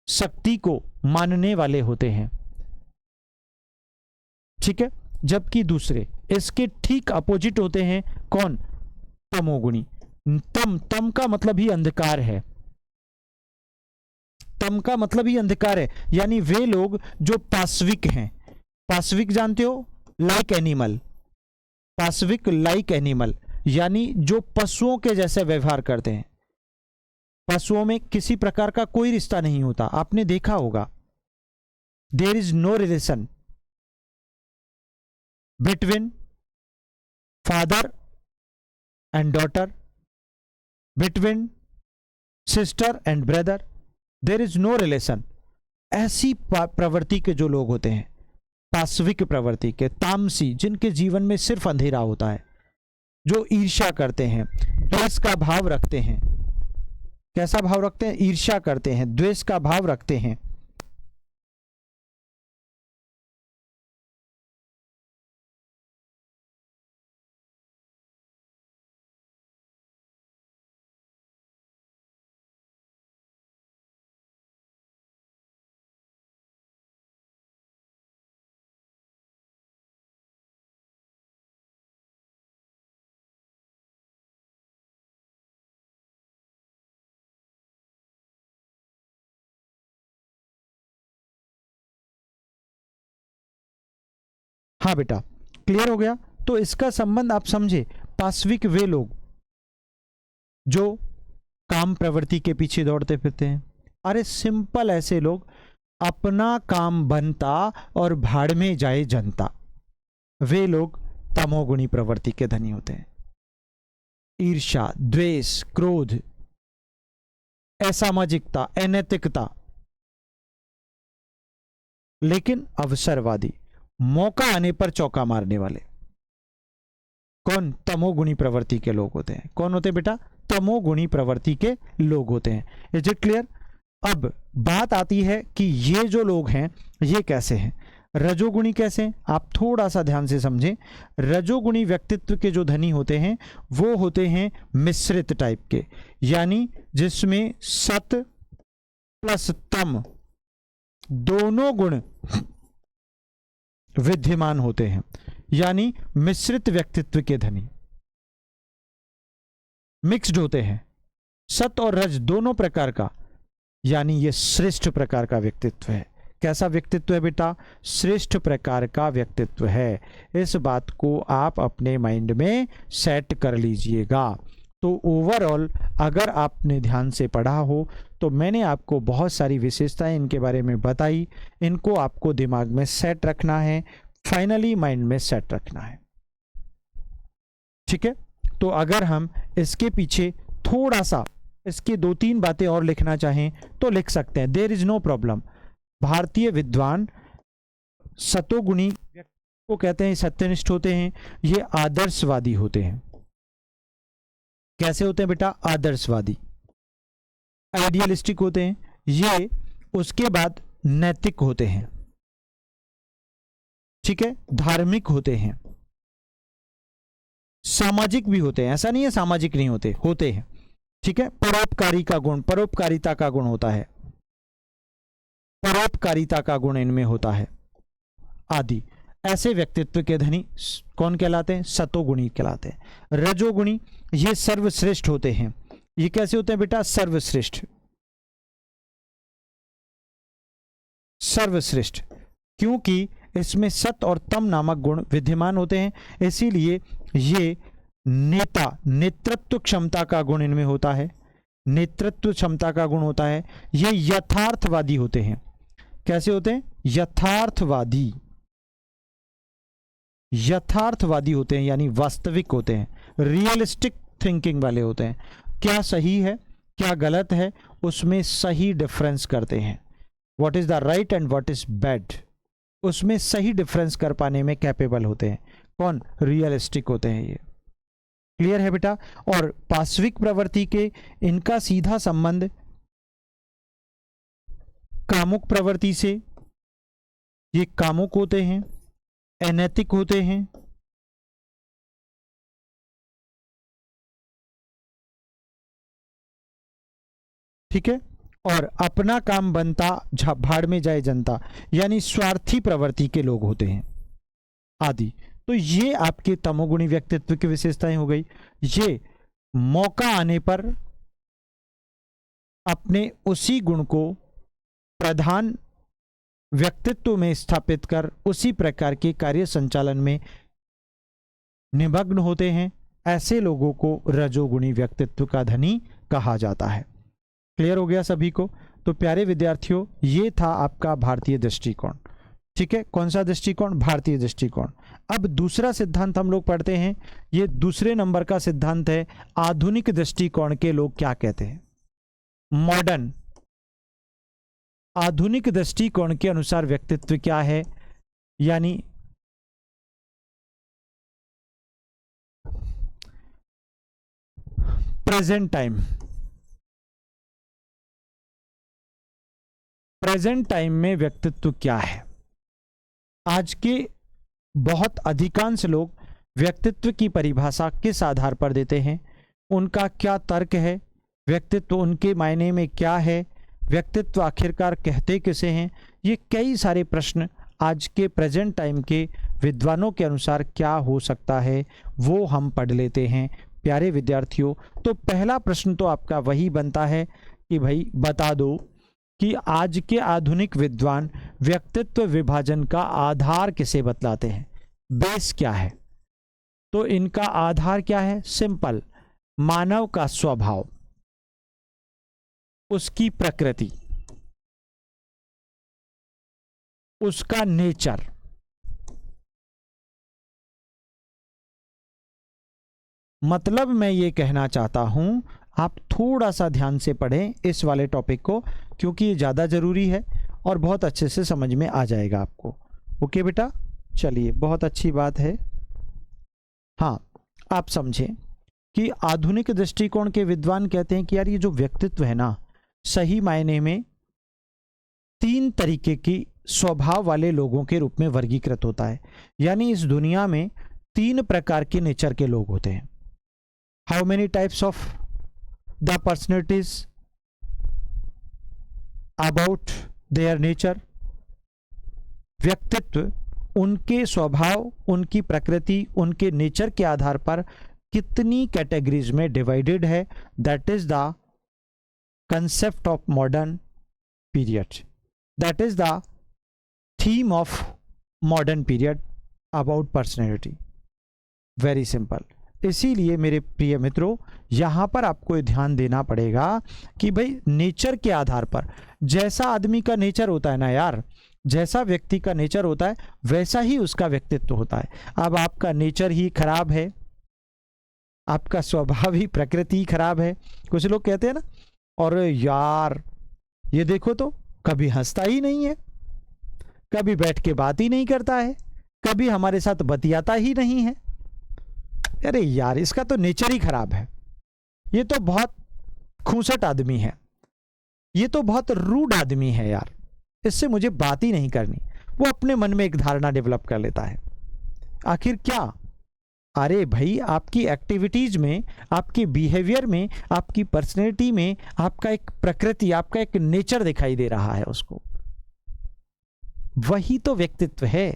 शक्ति को मानने वाले होते हैं। ठीक है। जबकि दूसरे इसके ठीक अपोजिट होते हैं। कौन? तमोगुणी। तम का मतलब ही अंधकार है। तम का मतलब ही अंधकार है, यानी वे लोग जो पाशविक हैं। पाशविक जानते हो? Like animal. पाशविक लाइक एनिमल यानी जो पशुओं के जैसे व्यवहार करते हैं। पशुओं में किसी प्रकार का कोई रिश्ता नहीं होता, आपने देखा होगा। There is no relation between father and daughter, between sister and brother, there is no relation. ऐसी प्रवृत्ति के जो लोग होते हैं, पाशविक प्रवृत्ति के, तामसी, जिनके जीवन में सिर्फ अंधेरा होता है, जो ईर्ष्या करते हैं, द्वेष का भाव रखते हैं। कैसा भाव रखते हैं? ईर्ष्या करते हैं, द्वेष का भाव रखते हैं। हाँ बेटा, क्लियर हो गया। तो इसका संबंध आप समझे। पाशविक वे लोग जो काम प्रवृत्ति के पीछे दौड़ते फिरते हैं। अरे सिंपल, ऐसे लोग अपना काम बनता और भाड़ में जाए जनता, वे लोग तमोगुणी प्रवृत्ति के धनी होते हैं। ईर्ष्या, द्वेष, क्रोध, असामाजिकता, अनैतिकता, लेकिन अवसरवादी, मौका आने पर चौका मारने वाले, कौन? तमोगुणी प्रवृत्ति के लोग होते हैं। कौन होते हैं बेटा? तमोगुणी प्रवृत्ति के लोग होते हैं। Is it clear? अब बात आती है कि ये जो लोग हैं ये कैसे हैं। रजोगुणी कैसे हैं? आप थोड़ा सा ध्यान से समझें। रजोगुणी व्यक्तित्व के जो धनी होते हैं वो होते हैं मिश्रित टाइप के, यानी जिसमें सत प्लस तम दोनों गुण विद्यमान होते हैं, यानी मिश्रित व्यक्तित्व के धनी, मिक्स्ड होते हैं, सत और रज दोनों प्रकार का, यानी ये श्रेष्ठ प्रकार का व्यक्तित्व है। कैसा व्यक्तित्व है बेटा? श्रेष्ठ प्रकार का व्यक्तित्व है। इस बात को आप अपने माइंड में सेट कर लीजिएगा। तो ओवरऑल अगर आपने ध्यान से पढ़ा हो तो मैंने आपको बहुत सारी विशेषताएं इनके बारे में बताई, इनको आपको दिमाग में सेट रखना है, फाइनली माइंड में सेट रखना है। ठीक है। तो अगर हम इसके पीछे थोड़ा सा इसकी 2-3 बातें और लिखना चाहें तो लिख सकते हैं, देयर इज नो प्रॉब्लम। भारतीय विद्वान सतोगुणी वो कहते हैं सत्यनिष्ठ होते हैं, ये आदर्शवादी होते हैं। कैसे होते हैं बेटा? आदर्शवादी, आइडियलिस्टिक होते हैं ये। उसके बाद नैतिक होते हैं, ठीक है, धार्मिक होते हैं, सामाजिक भी होते हैं, ऐसा नहीं है सामाजिक नहीं होते, होते हैं, ठीक है। परोपकारी का गुण, परोपकारिता का गुण होता है, परोपकारिता का गुण इनमें होता है आदि। ऐसे व्यक्तित्व के धनी कौन कहलाते हैं? सतोगुणी कहलाते हैं। रजोगुणी ये सर्वश्रेष्ठ होते हैं। ये कैसे होते हैं बेटा? सर्वश्रेष्ठ, सर्वश्रेष्ठ, क्योंकि इसमें सत और तम नामक गुण विद्यमान होते हैं, इसीलिए ये नेता, नेतृत्व क्षमता का गुण इनमें होता है, नेतृत्व क्षमता का गुण होता है। ये यथार्थवादी होते हैं। कैसे होते हैं? यथार्थवादी, यथार्थवादी होते हैं यानी वास्तविक होते हैं, रियलिस्टिक थिंकिंग वाले होते हैं। क्या सही है क्या गलत है उसमें सही डिफरेंस करते हैं, what is the right and what is bad, उसमें सही डिफरेंस कर पाने में कैपेबल होते हैं। कौन? रियलिस्टिक होते हैं ये। क्लियर है बेटा? और पाश्विक प्रवृत्ति के इनका सीधा संबंध कामुक प्रवृत्ति से, ये कामुक होते हैं, अनैतिक होते हैं, ठीक है, और अपना काम बनता भाड़ में जाए जनता, यानी स्वार्थी प्रवृत्ति के लोग होते हैं आदि। तो ये आपके तमोगुणी व्यक्तित्व की विशेषताएं हो गई। ये मौका आने पर अपने उसी गुण को प्रधान व्यक्तित्व में स्थापित कर उसी प्रकार के कार्य संचालन में निमग्न होते हैं। ऐसे लोगों को रजोगुणी व्यक्तित्व का धनी कहा जाता है। क्लियर हो गया सभी को? तो प्यारे विद्यार्थियों, ये था आपका भारतीय दृष्टिकोण, ठीक है। कौन सा दृष्टिकोण? भारतीय दृष्टिकोण। अब दूसरा सिद्धांत हम लोग पढ़ते हैं। ये दूसरे नंबर का सिद्धांत है, आधुनिक दृष्टिकोण के लोग क्या कहते हैं। मॉडर्न, आधुनिक दृष्टिकोण के अनुसार व्यक्तित्व क्या है, यानी प्रेजेंट टाइम, प्रेजेंट टाइम में व्यक्तित्व क्या है। आज के बहुत अधिकांश लोग व्यक्तित्व की परिभाषा किस आधार पर देते हैं, उनका क्या तर्क है, व्यक्तित्व उनके मायने में क्या है, व्यक्तित्व आखिरकार कहते किसे हैं। ये कई सारे प्रश्न आज के प्रेजेंट टाइम के विद्वानों के अनुसार क्या हो सकता है वो हम पढ़ लेते हैं प्यारे विद्यार्थियों। तो पहला प्रश्न तो आपका वही बनता है कि भाई बता दो कि आज के आधुनिक विद्वान व्यक्तित्व विभाजन का आधार किसे बतलाते हैं, बेस क्या है। तो इनका आधार क्या है? सिंपल, मानव का स्वभाव, उसकी प्रकृति, उसका नेचर, मतलब मैं ये कहना चाहता हूं आप थोड़ा सा ध्यान से पढ़ें इस वाले टॉपिक को, क्योंकि ये ज़्यादा ज़रूरी है और बहुत अच्छे से समझ में आ जाएगा आपको। ओके बेटा, चलिए, बहुत अच्छी बात है। हाँ, आप समझें कि आधुनिक दृष्टिकोण के विद्वान कहते हैं कि यार ये जो व्यक्तित्व है ना, सही मायने में तीन तरीके की स्वभाव वाले लोगों के रूप में वर्गीकृत होता है। यानी इस दुनिया में तीन प्रकार के नेचर के लोग होते हैं। How many types of the personalities about their nature. व्यक्तित्व उनके स्वभाव, उनकी प्रकृति, उनके नेचर के आधार पर कितनी कैटेगरीज में डिवाइडेड है, that is the concept of modern period, that is the theme of modern period about personality, very simple। इसीलिए मेरे प्रिय मित्रों, यहाँ पर आपको ध्यान देना पड़ेगा कि भाई नेचर के आधार पर, जैसा आदमी का नेचर होता है ना यार, जैसा व्यक्ति का नेचर होता है वैसा ही उसका व्यक्तित्व होता है। अब आपका नेचर ही खराब है, आपका स्वभाव ही, प्रकृति ही खराब है, कुछ लोग कहते हैं ना, और यार ये देखो तो कभी हंसता ही नहीं है, कभी बैठ के बात ही नहीं करता है, कभी हमारे साथ बतियाता ही नहीं है। अरे यार, इसका तो नेचर ही खराब है। ये तो बहुत खूंसट आदमी है, ये तो बहुत रूड आदमी है यार, इससे मुझे बात ही नहीं करनी। वो अपने मन में एक धारणा डेवलप कर लेता है। आखिर क्या? अरे भाई, आपकी एक्टिविटीज में, आपके बिहेवियर में, आपकी पर्सनैलिटी में आपका एक प्रकृति, आपका एक नेचर दिखाई दे रहा है उसको। वही तो व्यक्तित्व है।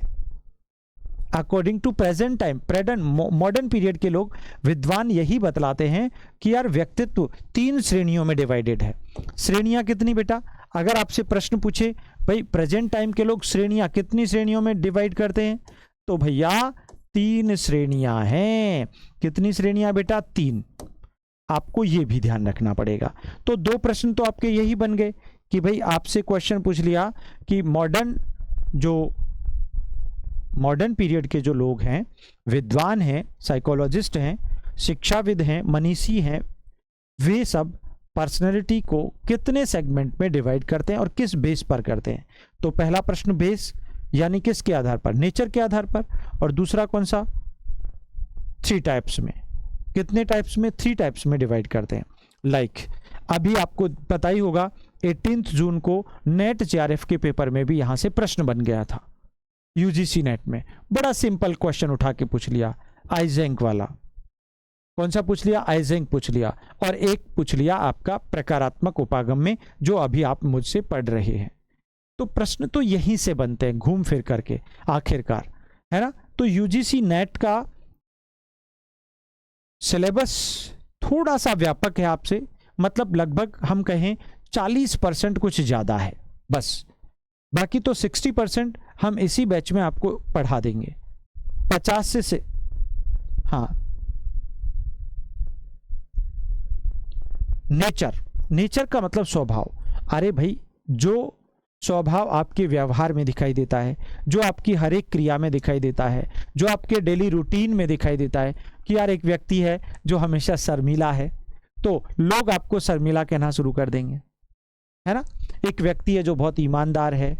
According to present time, present modern period के लोग, विद्वान यही बतलाते हैं कि यार व्यक्तित्व 3 श्रेणियों में डिवाइडेड है। श्रेणियां कितनी बेटा? अगर आपसे प्रश्न पूछे भाई प्रेजेंट टाइम के लोग श्रेणियां कितनी श्रेणियों में डिवाइड करते हैं, तो भैया 3 श्रेणियां हैं। कितनी श्रेणियां बेटा? 3। आपको ये भी ध्यान रखना पड़ेगा। तो 2 प्रश्न तो आपके यही बन गए कि भाई आपसे क्वेश्चन पूछ लिया कि मॉडर्न पीरियड के जो लोग हैं, विद्वान हैं, साइकोलॉजिस्ट हैं, शिक्षाविद हैं, मनीषी हैं, वे सब पर्सनैलिटी को कितने सेगमेंट में डिवाइड करते हैं और किस बेस पर करते हैं। तो पहला प्रश्न बेस यानी किसके आधार पर? नेचर के आधार पर। और दूसरा कौन सा? 3 टाइप्स में। कितने टाइप्स में? 3 टाइप्स में डिवाइड करते हैं। लाइक अभी आपको पता ही होगा 18 जून को नेट जेआरएफ के पेपर में भी यहां से प्रश्न बन गया था, यूजीसी नेट में। बड़ा सिंपल क्वेश्चन उठा के पूछ लिया, आइजेंक वाला। कौन सा पूछ लिया? आइजेंक पूछ लिया। और एक पूछ लिया आपका प्रकारात्मक उपागम में, जो अभी आप मुझसे पढ़ रहे हैं। तो प्रश्न तो यहीं से बनते हैं घूम फिर करके आखिरकार, है ना। तो यूजीसी नेट का सिलेबस थोड़ा सा व्यापक है आपसे, मतलब लगभग हम कहें 40% कुछ ज्यादा है बस। बाकी तो 60% हम इसी बैच में आपको पढ़ा देंगे। 50 से हाँ, नेचर का मतलब स्वभाव। अरे भाई, जो स्वभाव आपके व्यवहार में दिखाई देता है, जो आपकी हर एक क्रिया में दिखाई देता है, जो आपके डेली रूटीन में दिखाई देता है कि यार एक व्यक्ति है जो हमेशा शर्मीला है, तो लोग आपको शर्मीला कहना शुरू कर देंगे, है ना। एक व्यक्ति है जो बहुत ईमानदार है,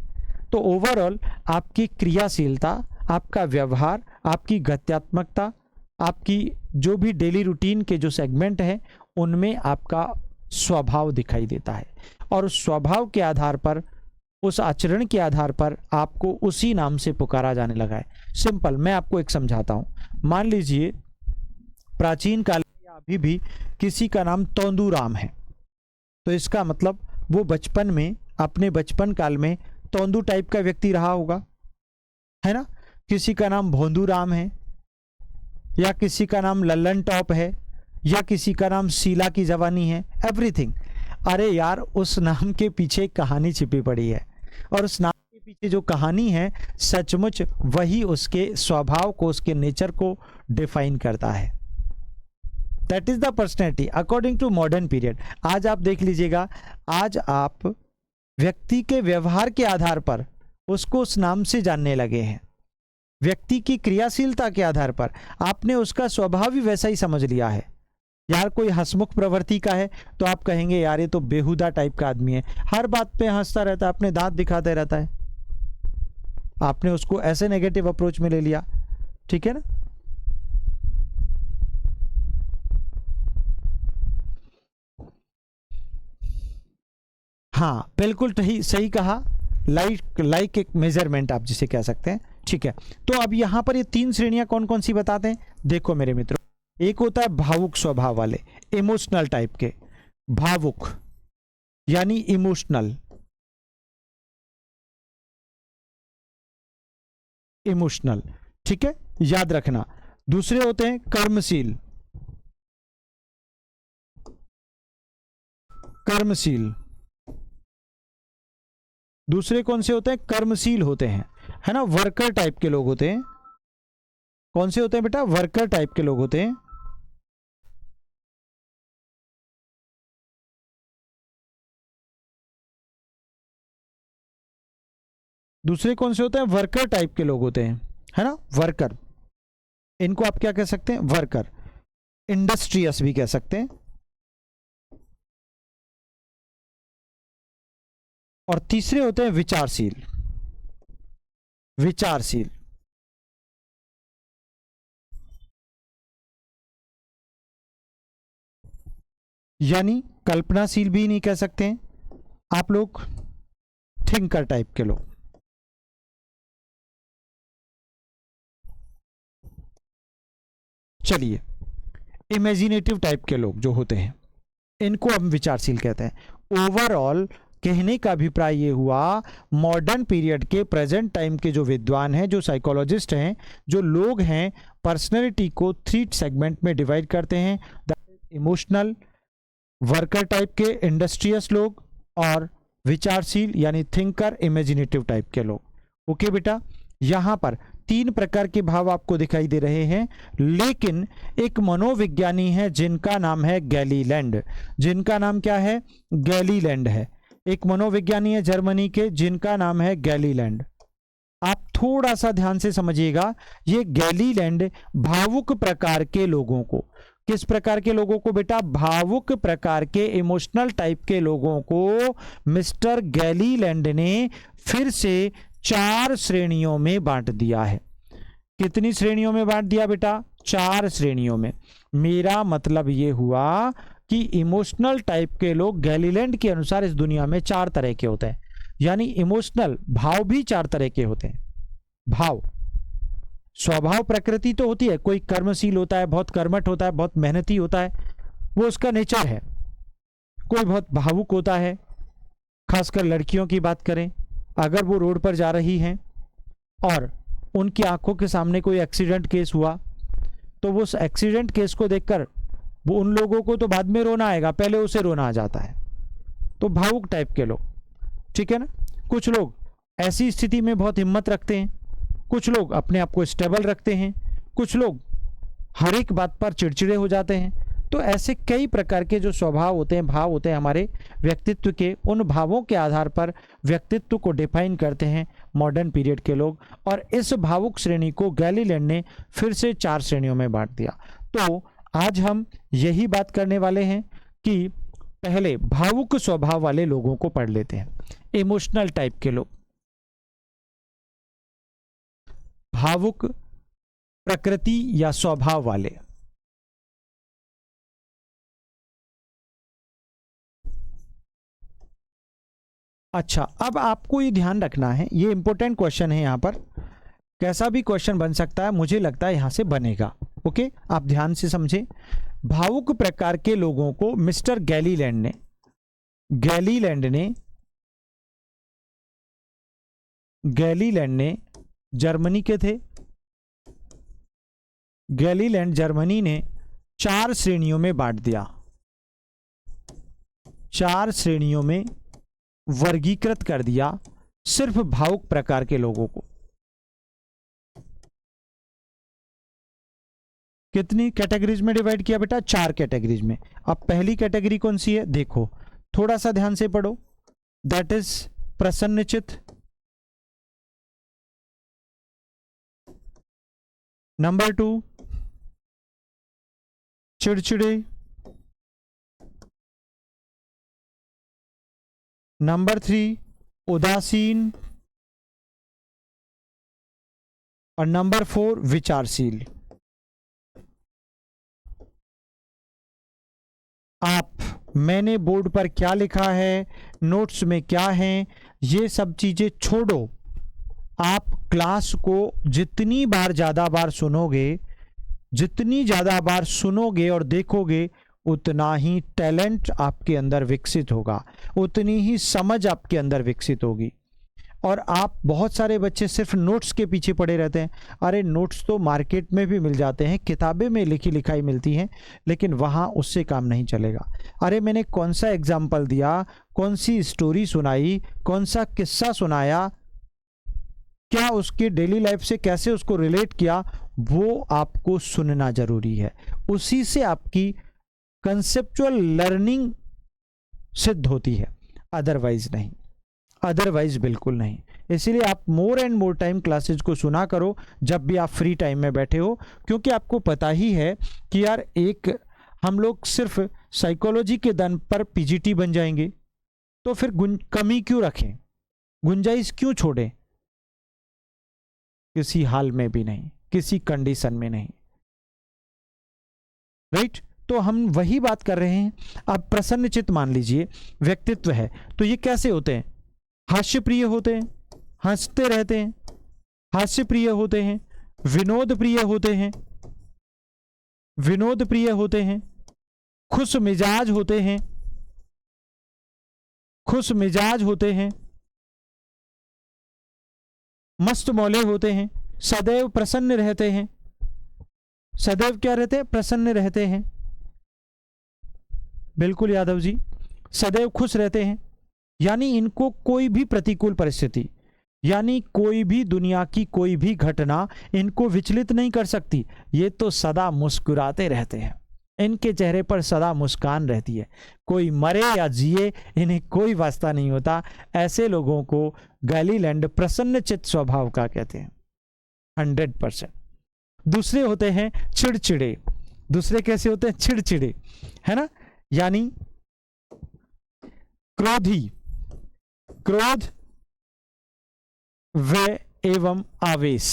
तो ओवरऑल आपकी क्रियाशीलता, आपका व्यवहार, आपकी गत्यात्मकता, आपकी जो भी डेली रूटीन के जो सेगमेंट हैं, उनमें आपका स्वभाव दिखाई देता है। और उस स्वभाव के आधार पर, उस आचरण के आधार पर आपको उसी नाम से पुकारा जाने लगा है। सिंपल, मैं आपको एक समझाता हूं। मान लीजिए प्राचीन काल में या अभी भी किसी का नाम तोंदूराम है, तो इसका मतलब वो बचपन में, अपने बचपन काल में तोंदू टाइप का व्यक्ति रहा होगा, है ना। किसी का नाम भोंदूराम है, या किसी का नाम लल्लन टॉप है, या किसी का नाम शीला की जवानी है, एवरीथिंग। अरे यार, उस नाम के पीछे एक कहानी छिपी पड़ी है, और उस नाम के पीछे जो कहानी है सचमुच वही उसके स्वभाव को, उसके नेचर को डिफाइन करता है। That is the personality according to modern period. आज आप देख लीजिएगा, आज आप व्यक्ति के व्यवहार के आधार पर उसको उस नाम से जानने लगे हैं। व्यक्ति की क्रियाशीलता के आधार पर आपने उसका स्वभाव भी वैसा ही समझ लिया है। यार कोई हंसमुख प्रवृत्ति का है तो आप कहेंगे यार ये तो बेहुदा टाइप का आदमी है, हर बात पे हंसता रहता है, अपने दांत दिखाते रहता है। आपने उसको ऐसे नेगेटिव अप्रोच में ले लिया, ठीक है ना। हाँ बिल्कुल सही कहा। लाइक एक मेजरमेंट आप जिसे कह सकते हैं, ठीक है। तो अब यहां पर ये 3 श्रेणियां कौन कौन सी बताते हैं, देखो मेरे मित्रों। एक होता है भावुक स्वभाव वाले, इमोशनल टाइप के। भावुक यानी इमोशनल, ठीक है, याद रखना। दूसरे होते हैं कर्मशील, दूसरे कौन से होते हैं? कर्मशील होते हैं, है ना। वर्कर टाइप के लोग होते हैं। कौन से होते हैं बेटा? वर्कर टाइप के लोग होते हैं। दूसरे कौन से होते हैं? वर्कर टाइप के लोग होते हैं, है ना। वर्कर, इनको आप क्या कह सकते हैं? वर्कर। इंडस्ट्रियस भी कह सकते हैं। और तीसरे होते हैं विचारशील। यानी कल्पनाशील भी नहीं कह सकते हैं आप लोग, थिंकर टाइप के लोग। चलिए, इमेजिनेटिव टाइप के लोग जो होते हैं इनको हम विचारशील कहते हैं। ओवरऑल कहने का अभिप्राय ये हुआ, मॉडर्न पीरियड के प्रेजेंट टाइम के जो विद्वान हैं, जो साइकोलॉजिस्ट हैं, जो लोग हैं, पर्सनैलिटी को 3 सेगमेंट में डिवाइड करते हैं। इमोशनल, वर्कर टाइप के इंडस्ट्रियस लोग, और विचारशील यानी थिंकर इमेजिनेटिव टाइप के लोग। ओके बेटा, यहां पर 3 प्रकार के भाव आपको दिखाई दे रहे हैं, लेकिन एक मनोविज्ञानी है जिनका नाम है गैलीलैंड। जिनका नाम क्या है? गैलीलैंड है। एक मनोविज्ञानी है जर्मनी के जिनका नाम है गैलीलैंड। आप थोड़ा सा ध्यान से समझिएगा, ये गैलीलैंड भावुक प्रकार के लोगों को, किस प्रकार के लोगों को बेटा? भावुक प्रकार के, इमोशनल टाइप के लोगों को मिस्टर गैलीलैंड ने फिर से 4 श्रेणियों में बांट दिया है। कितनी श्रेणियों में बांट दिया बेटा? 4 श्रेणियों में। मेरा मतलब ये हुआ कि इमोशनल टाइप के लोग गैलीलैंड के अनुसार इस दुनिया में 4 तरह के होते हैं। यानी इमोशनल भाव भी 4 तरह के होते हैं। भाव, स्वभाव प्रकृति तो होती है, कोई कर्मशील होता है, बहुत कर्मठ होता है, बहुत मेहनती होता है, वो उसका नेचर है। कोई बहुत भावुक होता है, खासकर लड़कियों की बात करें, अगर वो रोड पर जा रही हैं और उनकी आंखों के सामने कोई एक्सीडेंट केस हुआ, तो वो उस एक्सीडेंट केस को देखकर वो, उन लोगों को तो बाद में रोना आएगा, पहले उसे रोना आ जाता है। तो भावुक टाइप के लोग, ठीक है ना। कुछ लोग ऐसी स्थिति में बहुत हिम्मत रखते हैं, कुछ लोग अपने आप को स्टेबल रखते हैं, कुछ लोग हर एक बात पर चिड़चिड़े हो जाते हैं। तो ऐसे कई प्रकार के जो स्वभाव होते हैं, भाव होते हैं हमारे व्यक्तित्व के, उन भावों के आधार पर व्यक्तित्व को डिफाइन करते हैं मॉडर्न पीरियड के लोग। और इस भावुक श्रेणी को गैलीलैंड ने फिर से 4 श्रेणियों में बांट दिया। तो आज हम यही बात करने वाले हैं कि पहले भावुक स्वभाव वाले लोगों को पढ़ लेते हैं, इमोशनल टाइप के लोग, भावुक प्रकृति या स्वभाव वाले। अच्छा, अब आपको ये ध्यान रखना है, ये इंपॉर्टेंट क्वेश्चन है। यहां पर कैसा भी क्वेश्चन बन सकता है, मुझे लगता है यहां से बनेगा। ओके, आप ध्यान से समझें। भावुक प्रकार के लोगों को मिस्टर गैलीलैंड ने जर्मनी के थे। गैलीलैंड जर्मनी ने 4 श्रेणियों में बांट दिया, 4 श्रेणियों में वर्गीकृत कर दिया सिर्फ भावुक प्रकार के लोगों को। कितनी कैटेगरीज में डिवाइड किया बेटा? 4 कैटेगरीज में। अब पहली कैटेगरी कौन सी है? देखो, थोड़ा सा ध्यान से पढ़ो। That is प्रसन्नचित्त। नंबर 2 चिड़चिड़े। नंबर 3 उदासीन। और नंबर 4 विचारशील। मैंने बोर्ड पर क्या लिखा है, नोट्स में क्या है, ये सब चीजें छोड़ो। आप क्लास को जितनी बार ज़्यादा बार सुनोगे, जितनी ज़्यादा बार सुनोगे और देखोगे, उतना ही टैलेंट आपके अंदर विकसित होगा, उतनी ही समझ आपके अंदर विकसित होगी। और आप, बहुत सारे बच्चे सिर्फ नोट्स के पीछे पड़े रहते हैं। अरे नोट्स तो मार्केट में भी मिल जाते हैं, किताबें में लिखी लिखाई मिलती हैं, लेकिन वहाँ उससे काम नहीं चलेगा। अरे मैंने कौन सा एग्जाम्पल दिया, कौन सी स्टोरी सुनाई, कौन सा किस्सा सुनाया, क्या उसके डेली लाइफ से कैसे उसको रिलेट किया, वो आपको सुनना जरूरी है। उसी से आपकी कंसेप्चुअल लर्निंग सिद्ध होती है, अदरवाइज नहीं, अदरवाइज बिल्कुल नहीं। इसीलिए आप more and more time classes को सुना करो जब भी आप फ्री टाइम में बैठे हो, क्योंकि आपको पता ही है कि यार एक हम लोग सिर्फ साइकोलॉजी के दम पर पीजीटी बन जाएंगे, तो फिर कमी क्यों रखें, गुंजाइश क्यों छोड़ें? किसी हाल में भी नहीं, किसी कंडीशन में नहीं, राइट। तो हम वही बात कर रहे हैं। अब प्रसन्नचित्त मान लीजिए व्यक्तित्व है, तो ये कैसे होते हैं? हास्य प्रिय होते हैं, हंसते रहते हैं, हास्य प्रिय होते हैं, विनोद प्रिय होते हैं, विनोद प्रिय होते हैं, खुश मिजाज होते हैं, खुश मिजाज होते हैं, मस्त मौले होते हैं, सदैव प्रसन्न रहते हैं। सदैव क्या रहते हैं? प्रसन्न रहते हैं। बिल्कुल यादव जी, सदैव खुश रहते हैं, यानी इनको कोई भी प्रतिकूल परिस्थिति, यानी कोई भी दुनिया की कोई भी घटना इनको विचलित नहीं कर सकती। ये तो सदा मुस्कुराते रहते हैं, इनके चेहरे पर सदा मुस्कान रहती है। कोई मरे या जिए इन्हें कोई वास्ता नहीं होता। ऐसे लोगों को गैलीलैंड प्रसन्नचित्त स्वभाव का कहते हैं 100%। दूसरे होते हैं चिड़चिड़े। दूसरे कैसे होते हैं? चिड़चिड़े, है ना, यानी क्रोधी, क्रोध व एवं आवेश,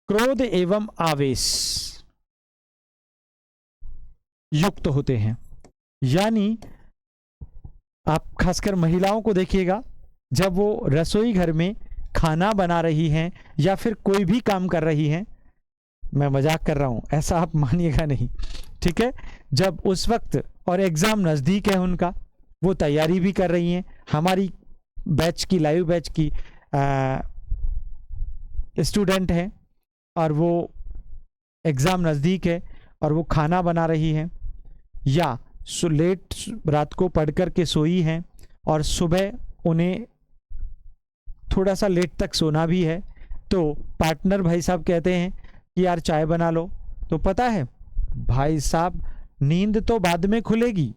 क्रोध एवं आवेश युक्त होते हैं। यानी आप खासकर महिलाओं को देखिएगा, जब वो रसोई घर में खाना बना रही हैं या फिर कोई भी काम कर रही हैं, मैं मजाक कर रहा हूं, ऐसा आप मानिएगा नहीं, ठीक है, जब उस वक्त और एग्जाम नज़दीक है उनका, वो तैयारी भी कर रही हैं, हमारी बैच की, लाइव बैच की स्टूडेंट हैं, और वो एग्ज़ाम नज़दीक है और वो खाना बना रही हैं, या लेट रात को पढ़ कर के सोई हैं और सुबह उन्हें थोड़ा सा लेट तक सोना भी है, तो पार्टनर भाई साहब कहते हैं कि यार चाय बना लो, तो पता है भाई साहब नींद तो बाद में खुलेगी,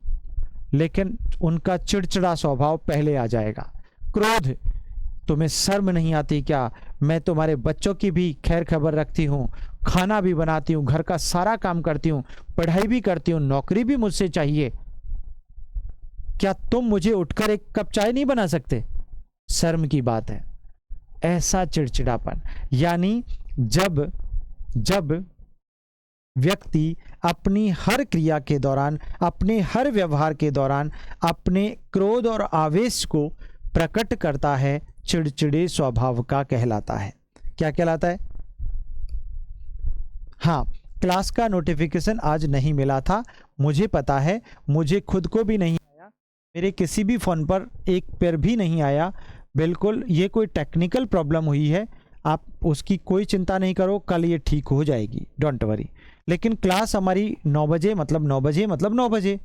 लेकिन उनका चिड़चिड़ा स्वभाव पहले आ जाएगा। क्रोध, तुम्हें शर्म नहीं आती क्या? मैं तुम्हारे बच्चों की भी खैर खबर रखती हूँ, खाना भी बनाती हूँ, घर का सारा काम करती हूँ, पढ़ाई भी करती हूँ, नौकरी भी मुझसे चाहिए, क्या तुम मुझे उठकर एक कप चाय नहीं बना सकते? शर्म की बात है। ऐसा चिड़चिड़ापन, यानी जब व्यक्ति अपनी हर क्रिया के दौरान, अपने हर व्यवहार के दौरान अपने क्रोध और आवेश को प्रकट करता है, चिड़चिड़े स्वभाव का कहलाता है। क्या कहलाता है? हाँ, क्लास का नोटिफिकेशन आज नहीं मिला था, मुझे पता है, मुझे खुद को भी नहीं आया, मेरे किसी भी फ़ोन पर एक पैर भी नहीं आया। बिल्कुल, ये कोई टेक्निकल प्रॉब्लम हुई है, आप उसकी कोई चिंता नहीं करो, कल ये ठीक हो जाएगी, डोंट वरी। लेकिन क्लास हमारी 9 बजे मतलब 9 बजे,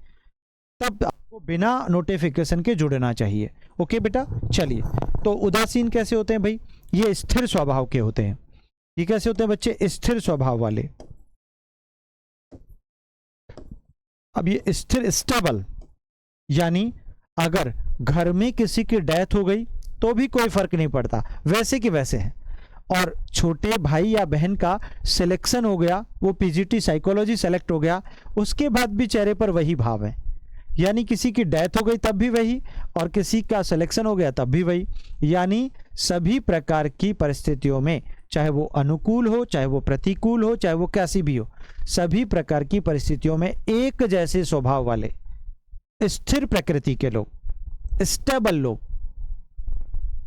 तब आपको बिना नोटिफिकेशन के जुड़ना चाहिए। ओके बेटा, चलिए। तो उदासीन कैसे होते हैं भाई? ये स्थिर स्वभाव के होते हैं। ये कैसे होते हैं बच्चे? स्थिर स्वभाव वाले। अब ये स्थिर, स्टेबल, यानी अगर घर में किसी की डेथ हो गई तो भी कोई फर्क नहीं पड़ता, वैसे कि वैसे हैं। और छोटे भाई या बहन का सिलेक्शन हो गया, वो पीजीटी साइकोलॉजी सेलेक्ट हो गया, उसके बाद भी चेहरे पर वही भाव है, यानी किसी की डेथ हो गई तब भी वही, और किसी का सिलेक्शन हो गया तब भी वही। यानी सभी प्रकार की परिस्थितियों में, चाहे वो अनुकूल हो, चाहे वो प्रतिकूल हो, चाहे वो कैसी भी हो, सभी प्रकार की परिस्थितियों में एक जैसे स्वभाव वाले स्थिर प्रकृति के लोग, स्टेबल लोग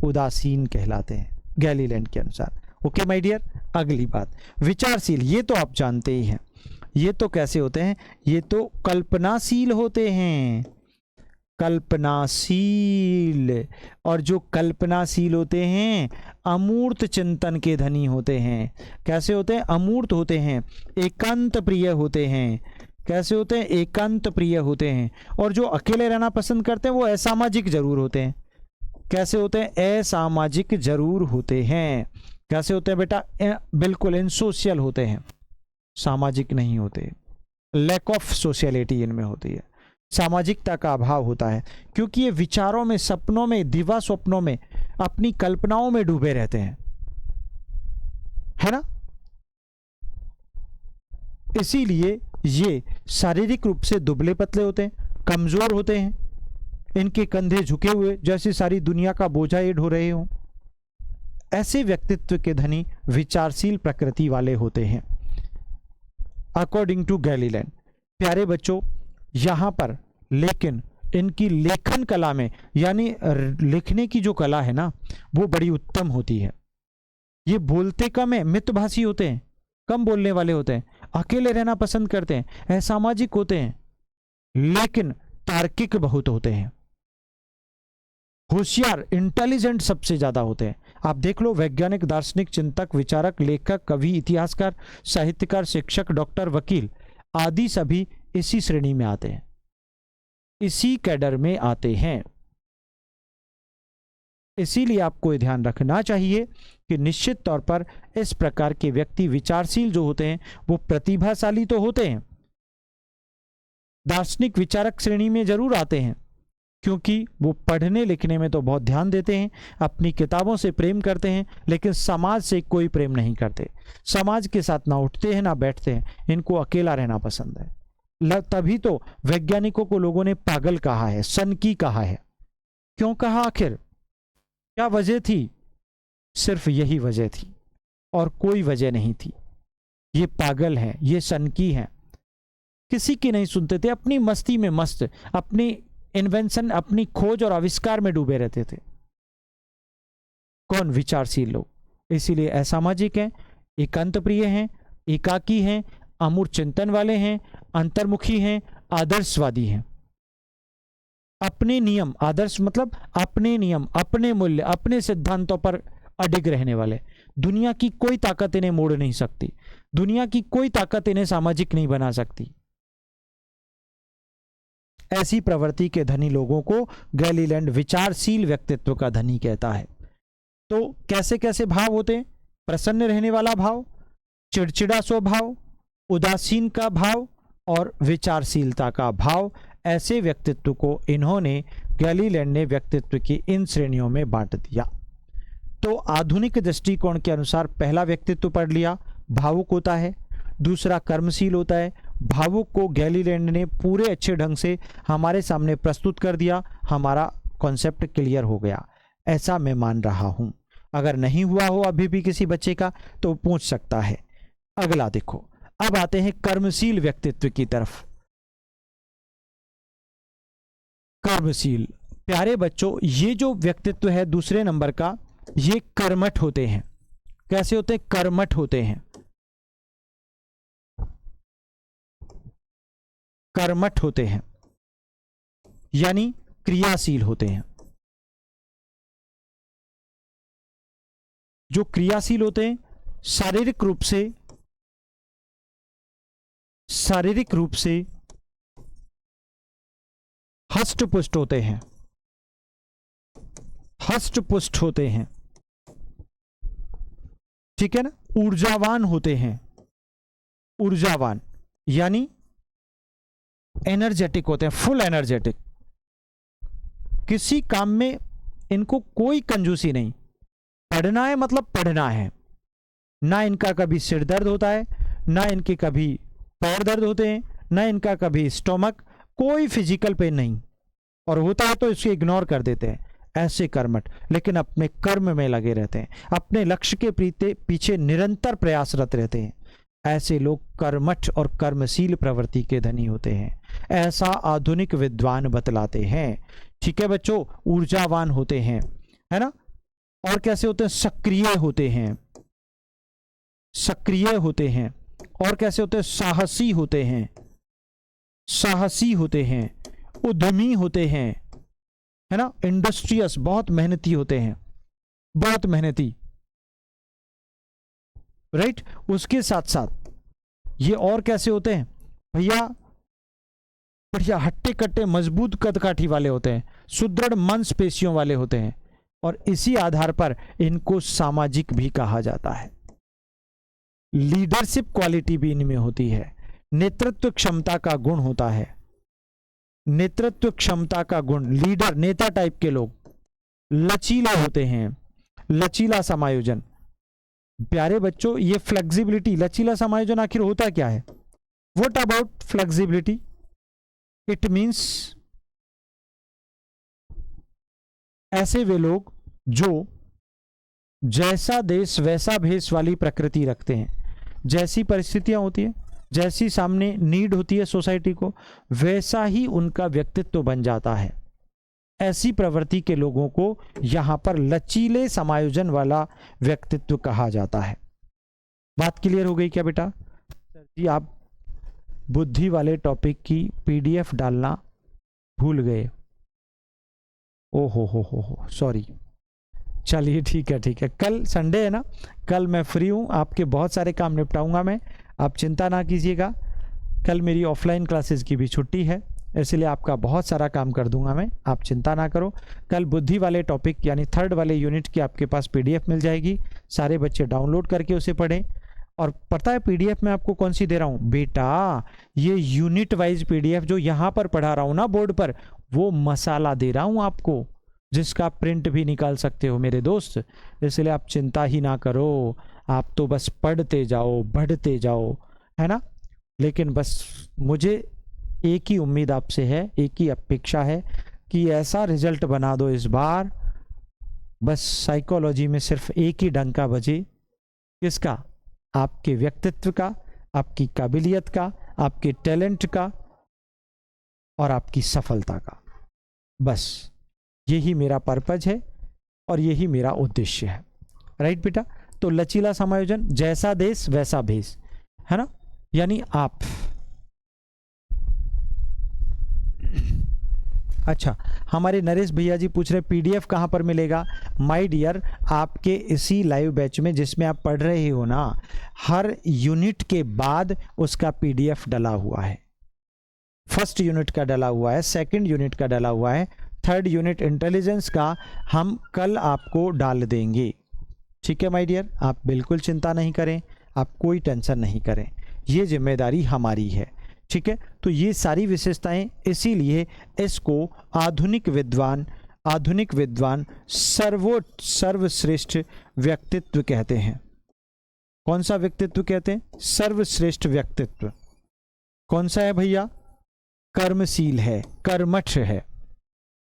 उदासीन कहलाते हैं गैलीलैंड के अनुसार। ओके माय डियर, अगली बात, विचारशील। ये तो आप जानते ही हैं। ये तो कैसे होते हैं? ये तो कल्पनाशील होते हैं, कल्पनाशील। और जो कल्पनाशील होते हैं अमूर्त चिंतन के धनी होते हैं। कैसे होते हैं? अमूर्त होते हैं, एकांत प्रिय होते हैं। कैसे होते हैं? एकांत प्रिय होते हैं। और जो अकेले रहना पसंद करते हैं वो असामाजिक जरूर होते हैं। कैसे होते हैं? असामाजिक जरूर होते हैं। कैसे होते हैं बेटा? बिल्कुल इनसोशियल होते हैं, सामाजिक नहीं होते। लैक ऑफ सोशलिटी इनमें होती है, सामाजिकता का अभाव होता है, क्योंकि ये विचारों में, सपनों में, दिवा स्वप्नों में, अपनी कल्पनाओं में डूबे रहते हैं, है ना। इसीलिए ये शारीरिक रूप से दुबले पतले होते हैं, कमजोर होते हैं, इनके कंधे झुके हुए जैसे सारी दुनिया का बोझा ये ढो रहे हों। ऐसे व्यक्तित्व के धनी विचारशील प्रकृति वाले होते हैं अकॉर्डिंग टू गैलीलैंड। प्यारे बच्चों, यहाँ पर लेकिन इनकी लेखन कला में, यानी लिखने की जो कला है ना, वो बड़ी उत्तम होती है। ये बोलते कम है, मितभाषी होते हैं, कम बोलने वाले होते हैं, अकेले रहना पसंद करते हैं, असामाजिक होते हैं, लेकिन तार्किक बहुत होते हैं, होशियार, इंटेलिजेंट सबसे ज्यादा होते हैं। आप देख लो, वैज्ञानिक, दार्शनिक, चिंतक, विचारक, लेखक, कवि, इतिहासकार, साहित्यकार, शिक्षक, डॉक्टर, वकील आदि सभी इसी श्रेणी में आते हैं, इसी कैडर में आते हैं। इसीलिए आपको ये ध्यान रखना चाहिए कि निश्चित तौर पर इस प्रकार के व्यक्ति विचारशील जो होते हैं वो प्रतिभाशाली तो होते हैं, दार्शनिक विचारक श्रेणी में जरूर आते हैं, क्योंकि वो पढ़ने लिखने में तो बहुत ध्यान देते हैं, अपनी किताबों से प्रेम करते हैं, लेकिन समाज से कोई प्रेम नहीं करते, समाज के साथ ना उठते हैं ना बैठते हैं, इनको अकेला रहना पसंद है। तभी तो वैज्ञानिकों को लोगों ने पागल कहा है, सनकी कहा है। क्यों कहा? आखिर क्या वजह थी? सिर्फ यही वजह थी और कोई वजह नहीं थी। ये पागल हैं, ये सनकी हैं, किसी की नहीं सुनते थे, अपनी मस्ती में मस्त, अपनी इन्वेंशन, अपनी खोज और आविष्कार में डूबे रहते थे। कौन? विचारशील लोग। इसीलिए असामाजिक हैं, एकांत प्रिय हैं, एकाकी हैं, अमूर्त चिंतन वाले हैं, अंतर्मुखी हैं, आदर्शवादी हैं। अपने नियम, आदर्श मतलब अपने नियम, अपने मूल्य, अपने सिद्धांतों पर अडिग रहने वाले। दुनिया की कोई ताकत इन्हें मोड़ नहीं सकती, दुनिया की कोई ताकत इन्हें सामाजिक नहीं बना सकती। ऐसी प्रवृत्ति के धनी लोगों को गैलीलैंड विचारशील व्यक्तित्व का धनी कहता है। तो कैसे कैसे भाव होते हैं? प्रसन्न रहने वाला भाव, चिड़चिड़ा स्वभाव, उदासीन का भाव और विचारशीलता का भाव। ऐसे व्यक्तित्व को इन्होंने, गैलीलैंड ने व्यक्तित्व की इन श्रेणियों में बांट दिया। तो आधुनिक दृष्टिकोण के अनुसार पहला व्यक्तित्व पढ़ लिया, भावुक होता है, दूसरा कर्मशील होता है। भावुक को गैलीलैंड ने पूरे अच्छे ढंग से हमारे सामने प्रस्तुत कर दिया, हमारा कॉन्सेप्ट क्लियर हो गया, ऐसा मैं मान रहा हूं। अगर नहीं हुआ हो अभी भी किसी बच्चे का तो पूछ सकता है। अगला देखो, अब आते हैं कर्मशील व्यक्तित्व की तरफ। कर्मशील, प्यारे बच्चों, ये जो व्यक्तित्व है दूसरे नंबर का, ये कर्मठ होते हैं। कैसे होते हैं? कर्मठ होते हैं, कर्मठ होते हैं, यानी क्रियाशील होते हैं। जो क्रियाशील होते हैं, शारीरिक रूप से हष्ट-पुष्ट होते हैं, हष्ट-पुष्ट होते हैं, ठीक है ना। ऊर्जावान होते हैं, ऊर्जावान यानी एनर्जेटिक होते हैं, फुल एनर्जेटिक। किसी काम में इनको कोई कंजूसी नहीं, पढ़ना है मतलब पढ़ना है। ना इनका कभी सिर दर्द होता है, ना इनके कभी पैर दर्द होते हैं, ना इनका कभी स्टोमक, कोई फिजिकल पेन नहीं, और होता है तो इसको इग्नोर कर देते हैं। ऐसे कर्मठ, लेकिन अपने कर्म में लगे रहते हैं, अपने लक्ष्य के पीछे निरंतर प्रयासरत रहते हैं। ऐसे लोग कर्मठ और कर्मशील प्रवृत्ति के धनी होते हैं, ऐसा आधुनिक विद्वान बतलाते हैं। ठीक है बच्चों, ऊर्जावान होते हैं, है ना। और कैसे होते हैं? सक्रिय होते हैं, सक्रिय होते हैं। और कैसे होते हैं? साहसी होते हैं, साहसी होते हैं, उद्यमी होते हैं, है ना। इंडस्ट्रियस, बहुत मेहनती होते हैं, बहुत मेहनती, राइट। उसके साथ साथ ये और कैसे होते हैं भैया? बढ़िया हट्टे कट्टे मजबूत कदकाठी वाले होते हैं, सुदृढ़ मांसपेशियों वाले होते हैं, और इसी आधार पर इनको सामाजिक भी कहा जाता है। लीडरशिप क्वालिटी भी इनमें होती है, नेतृत्व क्षमता का गुण होता है, नेतृत्व क्षमता का गुण। लीडर, नेता टाइप के लोग लचीले होते हैं, लचीला समायोजन। प्यारे बच्चों, ये फ्लेक्सिबिलिटी, लचीला समायोजन आखिर होता क्या है? What about flexibility? It means ऐसे वे लोग जो जैसा देश वैसा भेष वाली प्रकृति रखते हैं। जैसी परिस्थितियां होती हैं, जैसी सामने नीड होती है सोसाइटी को, वैसा ही उनका व्यक्तित्व बन जाता है। ऐसी प्रवृत्ति के लोगों को यहाँ पर लचीले समायोजन वाला व्यक्तित्व कहा जाता है। बात क्लियर हो गई क्या बेटा? सर जी आप बुद्धि वाले टॉपिक की पीडीएफ डालना भूल गए। ओ हो सॉरी। चलिए ठीक है, कल संडे है ना, कल मैं फ्री हूँ, आपके बहुत सारे काम निपटाऊंगा मैं, आप चिंता ना कीजिएगा। कल मेरी ऑफलाइन क्लासेस की भी छुट्टी है, इसलिए आपका बहुत सारा काम कर दूंगा मैं, आप चिंता ना करो। कल बुद्धि वाले टॉपिक यानी 3rd वाले यूनिट की आपके पास पीडीएफ मिल जाएगी, सारे बच्चे डाउनलोड करके उसे पढ़ें। और पता है पीडीएफ में आपको कौन सी दे रहा हूँ बेटा? ये यूनिट वाइज पीडीएफ जो यहाँ पर पढ़ा रहा हूँ ना बोर्ड पर, वो मसाला दे रहा हूँ आपको, जिसका प्रिंट भी निकाल सकते हो मेरे दोस्त। इसलिए आप चिंता ही ना करो, आप तो बस पढ़ते जाओ, बढ़ते जाओ, है ना। लेकिन बस मुझे एक ही उम्मीद आपसे है, एक ही अपेक्षा है कि ऐसा रिजल्ट बना दो इस बार, बस साइकोलॉजी में सिर्फ एक ही डंका बजे। किसका? आपके व्यक्तित्व का, आपकी काबिलियत का, आपके टैलेंट का और आपकी सफलता का। बस यही मेरा पर्पज है और यही मेरा उद्देश्य है। राइट बेटा? तो लचीला समायोजन, जैसा देश वैसा भेष, है ना। यानी आप अच्छा, हमारे नरेश भैया जी पूछ रहे पीडीएफ कहाँ पर मिलेगा? माय डियर, आपके इसी लाइव बैच में जिसमें आप पढ़ रहे हो ना, हर यूनिट के बाद उसका पीडीएफ डला हुआ है। 1st यूनिट का डला हुआ है, 2nd यूनिट का डला हुआ है, 3rd यूनिट इंटेलिजेंस का हम कल आपको डाल देंगे। ठीक है माय डियर, आप बिल्कुल चिंता नहीं करें, आप कोई टेंशन नहीं करें, ये जिम्मेदारी हमारी है। ठीक है, तो ये सारी विशेषताएं, इसीलिए इसको आधुनिक विद्वान सर्वश्रेष्ठ व्यक्तित्व कहते हैं। कौन सा व्यक्तित्व कहते हैं? सर्वश्रेष्ठ व्यक्तित्व। कौन सा है भैया? कर्मशील है, कर्मठ है,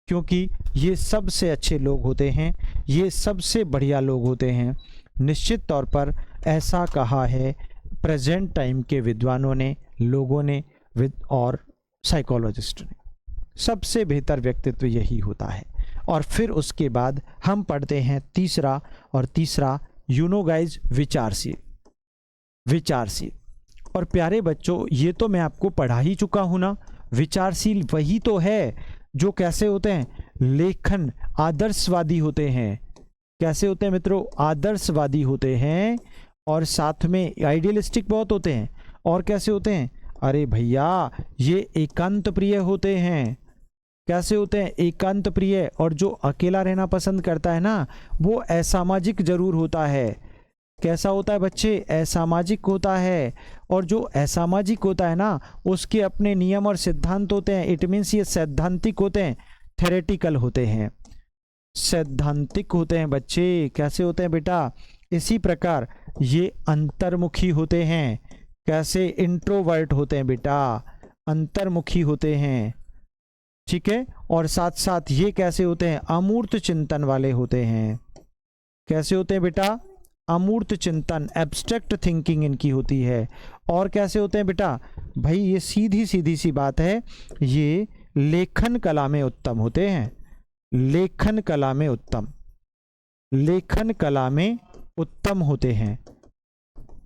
क्योंकि ये सबसे अच्छे लोग होते हैं, ये सबसे बढ़िया लोग होते हैं। निश्चित तौर पर ऐसा कहा है प्रेजेंट टाइम के विद्वानों ने, लोगों ने और साइकोलॉजिस्ट ने, सबसे बेहतर व्यक्तित्व यही होता है। और फिर उसके बाद हम पढ़ते हैं तीसरा यू नो गाइज, विचारशील। और प्यारे बच्चों, ये तो मैं आपको पढ़ा ही चुका हूं ना। विचारशील वही तो है जो कैसे होते हैं? लेखन आदर्शवादी होते हैं। कैसे होते हैं मित्रों? आदर्शवादी होते हैं, और साथ में आइडियलिस्टिक बहुत होते हैं। और कैसे होते हैं? अरे भैया, ये एकांत प्रिय होते हैं। कैसे होते हैं? एकांत प्रिय। और जो अकेला रहना पसंद करता है ना, वो असामाजिक जरूर होता है। कैसा होता है बच्चे? असामाजिक होता है। और जो असामाजिक होता है ना, उसके अपने नियम और सिद्धांत होते हैं। इट मीन्स ये सैद्धांतिक होते हैं, थ्योरेटिकल होते हैं, सैद्धांतिक होते हैं बच्चे। कैसे होते हैं बेटा? इसी प्रकार ये अंतर्मुखी होते हैं। कैसे? इंट्रोवर्ट होते हैं बेटा, अंतर्मुखी होते हैं। ठीक है, और साथ साथ ये कैसे होते हैं? अमूर्त चिंतन वाले होते हैं। कैसे होते हैं बेटा? अमूर्त चिंतन, एब्स्ट्रैक्ट थिंकिंग इनकी होती है। और कैसे होते हैं बेटा? भाई ये सीधी सी बात है, ये लेखन कला में उत्तम होते हैं। लेखन कला में उत्तम होते हैं।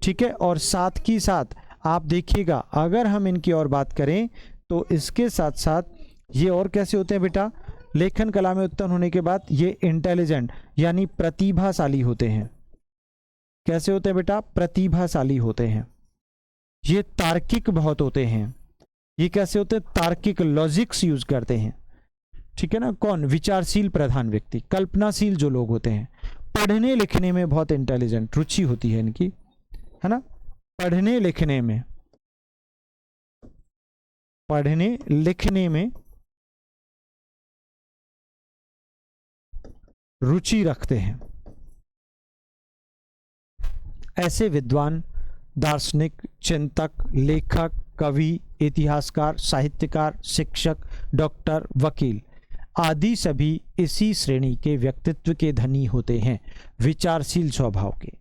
ठीक है, और साथ की साथ आप देखिएगा, अगर हम इनकी और बात करें तो इसके साथ साथ ये और कैसे होते हैं बेटा? लेखन कला में उत्तम होने के बाद ये इंटेलिजेंट यानी प्रतिभाशाली होते हैं। कैसे होते हैं बेटा? प्रतिभाशाली होते हैं। ये तार्किक बहुत होते हैं। ये कैसे होते हैं? तार्किक, लॉजिक्स यूज करते हैं। ठीक है ना। कौन? विचारशील प्रधान व्यक्ति, कल्पनाशील जो लोग होते हैं। पढ़ने लिखने में बहुत इंटेलिजेंट, रुचि होती है इनकी, है ना। पढ़ने लिखने में रुचि रखते हैं। ऐसे विद्वान, दार्शनिक, चिंतक, लेखक, कवि, इतिहासकार, साहित्यकार, शिक्षक, डॉक्टर, वकील आदि सभी इसी श्रेणी के व्यक्तित्व के धनी होते हैं, विचारशील स्वभाव के।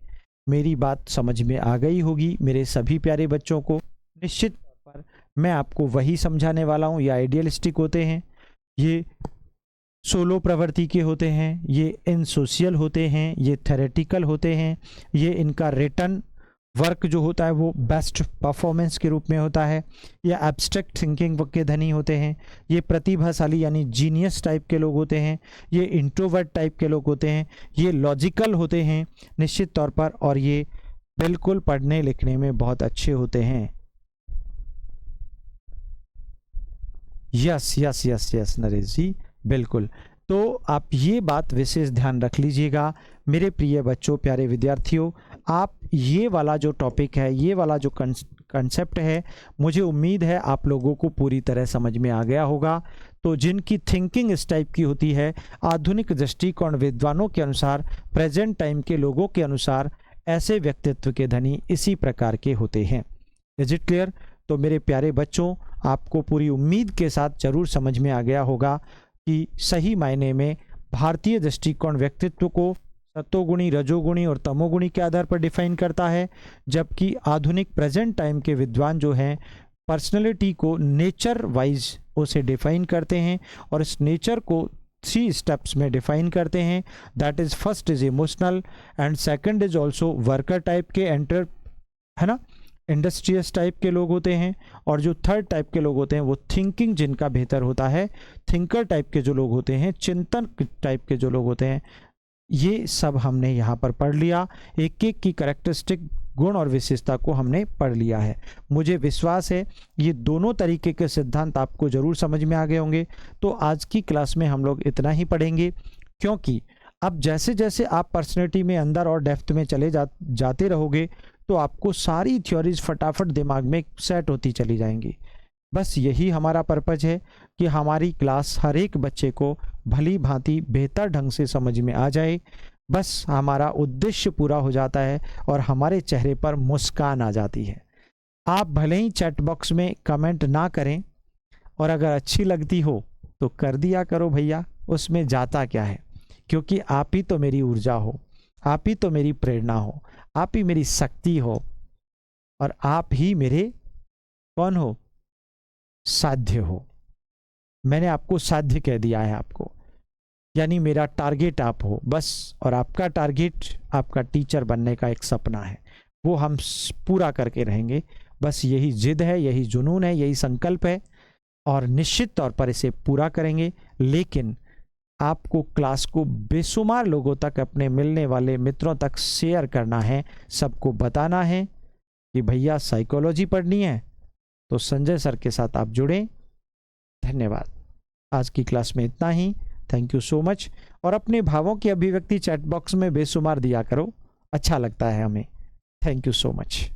मेरी बात समझ में आ गई होगी मेरे सभी प्यारे बच्चों को। निश्चित तौर पर मैं आपको वही समझाने वाला हूँ। ये आइडियलिस्टिक होते हैं, ये सोलो प्रवृत्ति के होते हैं, ये इनसोशियल होते हैं, ये थेरेटिकल होते हैं, ये इनका रिटर्न वर्क जो होता है वो बेस्ट परफॉर्मेंस के रूप में होता है, ये एब्स्ट्रैक्ट थिंकिंग के धनी होते हैं, ये प्रतिभाशाली यानी जीनियस टाइप के लोग होते हैं, ये इंट्रोवर्ट टाइप के लोग होते हैं, ये लॉजिकल होते हैं निश्चित तौर पर, और ये बिल्कुल पढ़ने लिखने में बहुत अच्छे होते हैं। Yes yes yes yes Naresh ji, बिल्कुल। तो आप ये बात विशेष ध्यान रख लीजिएगा मेरे प्रिय बच्चों, प्यारे विद्यार्थियों। आप ये वाला जो टॉपिक है, ये वाला जो कंसेप्ट है, मुझे उम्मीद है आप लोगों को पूरी तरह समझ में आ गया होगा। तो जिनकी थिंकिंग इस टाइप की होती है, आधुनिक दृष्टिकोण विद्वानों के अनुसार, प्रेजेंट टाइम के लोगों के अनुसार, ऐसे व्यक्तित्व के धनी इसी प्रकार के होते हैं। Is it clear? तो मेरे प्यारे बच्चों, आपको पूरी उम्मीद के साथ जरूर समझ में आ गया होगा कि सही मायने में भारतीय दृष्टिकोण व्यक्तित्व को सत्वगुणी, रजोगुणी और तमोगुणी के आधार पर डिफाइन करता है, जबकि आधुनिक प्रेजेंट टाइम के विद्वान जो हैं पर्सनैलिटी को नेचर वाइज उसे डिफाइन करते हैं, और इस नेचर को 3 स्टेप्स में डिफाइन करते हैं। That is, first is emotional, and second is also worker type के, एंटर है ना, इंडस्ट्रियस टाइप के लोग होते हैं, और जो थर्ड टाइप के लोग होते हैं वो थिंकिंग जिनका बेहतर होता है, थिंकर टाइप के जो लोग होते हैं, चिंतन टाइप के जो लोग होते हैं। ये सब हमने यहाँ पर पढ़ लिया, एक एक की कैरेक्टरिस्टिक गुण और विशेषता को हमने पढ़ लिया है। मुझे विश्वास है ये दोनों तरीके के सिद्धांत आपको जरूर समझ में आ गए होंगे। तो आज की क्लास में हम लोग इतना ही पढ़ेंगे, क्योंकि अब जैसे जैसे आप पर्सनैलिटी में अंदर और डेप्थ में चले जाते रहोगे तो आपको सारी थ्योरीज फटाफट दिमाग में सेट होती चली जाएंगी। बस यही हमारा पर्पज है कि हमारी क्लास हर एक बच्चे को भली भांति बेहतर ढंग से समझ में आ जाए। बस हमारा उद्देश्य पूरा हो जाता है और हमारे चेहरे पर मुस्कान आ जाती है। आप भले ही चैट बॉक्स में कमेंट ना करें, और अगर अच्छी लगती हो तो कर दिया करो भैया, उसमें जाता क्या है, क्योंकि आप ही तो मेरी ऊर्जा हो, आप ही तो मेरी प्रेरणा हो, आप ही मेरी शक्ति हो, और आप ही मेरे कौन हो, साध्य हो। मैंने आपको साध्य कह दिया है आपको, यानी मेरा टारगेट आप हो बस। और आपका टारगेट आपका टीचर बनने का एक सपना है, वो हम पूरा करके रहेंगे। बस यही जिद है, यही जुनून है, यही संकल्प है, और निश्चित तौर पर इसे पूरा करेंगे। लेकिन आपको क्लास को बेशुमार लोगों तक, अपने मिलने वाले मित्रों तक शेयर करना है, सबको बताना है कि भैया साइकोलॉजी पढ़नी है तो संजय सर के साथ आप जुड़ें। धन्यवाद। आज की क्लास में इतना ही। Thank you so much. और अपने भावों की अभिव्यक्ति चैट बॉक्स में बेशुमार दिया करो, अच्छा लगता है हमें। Thank you so much.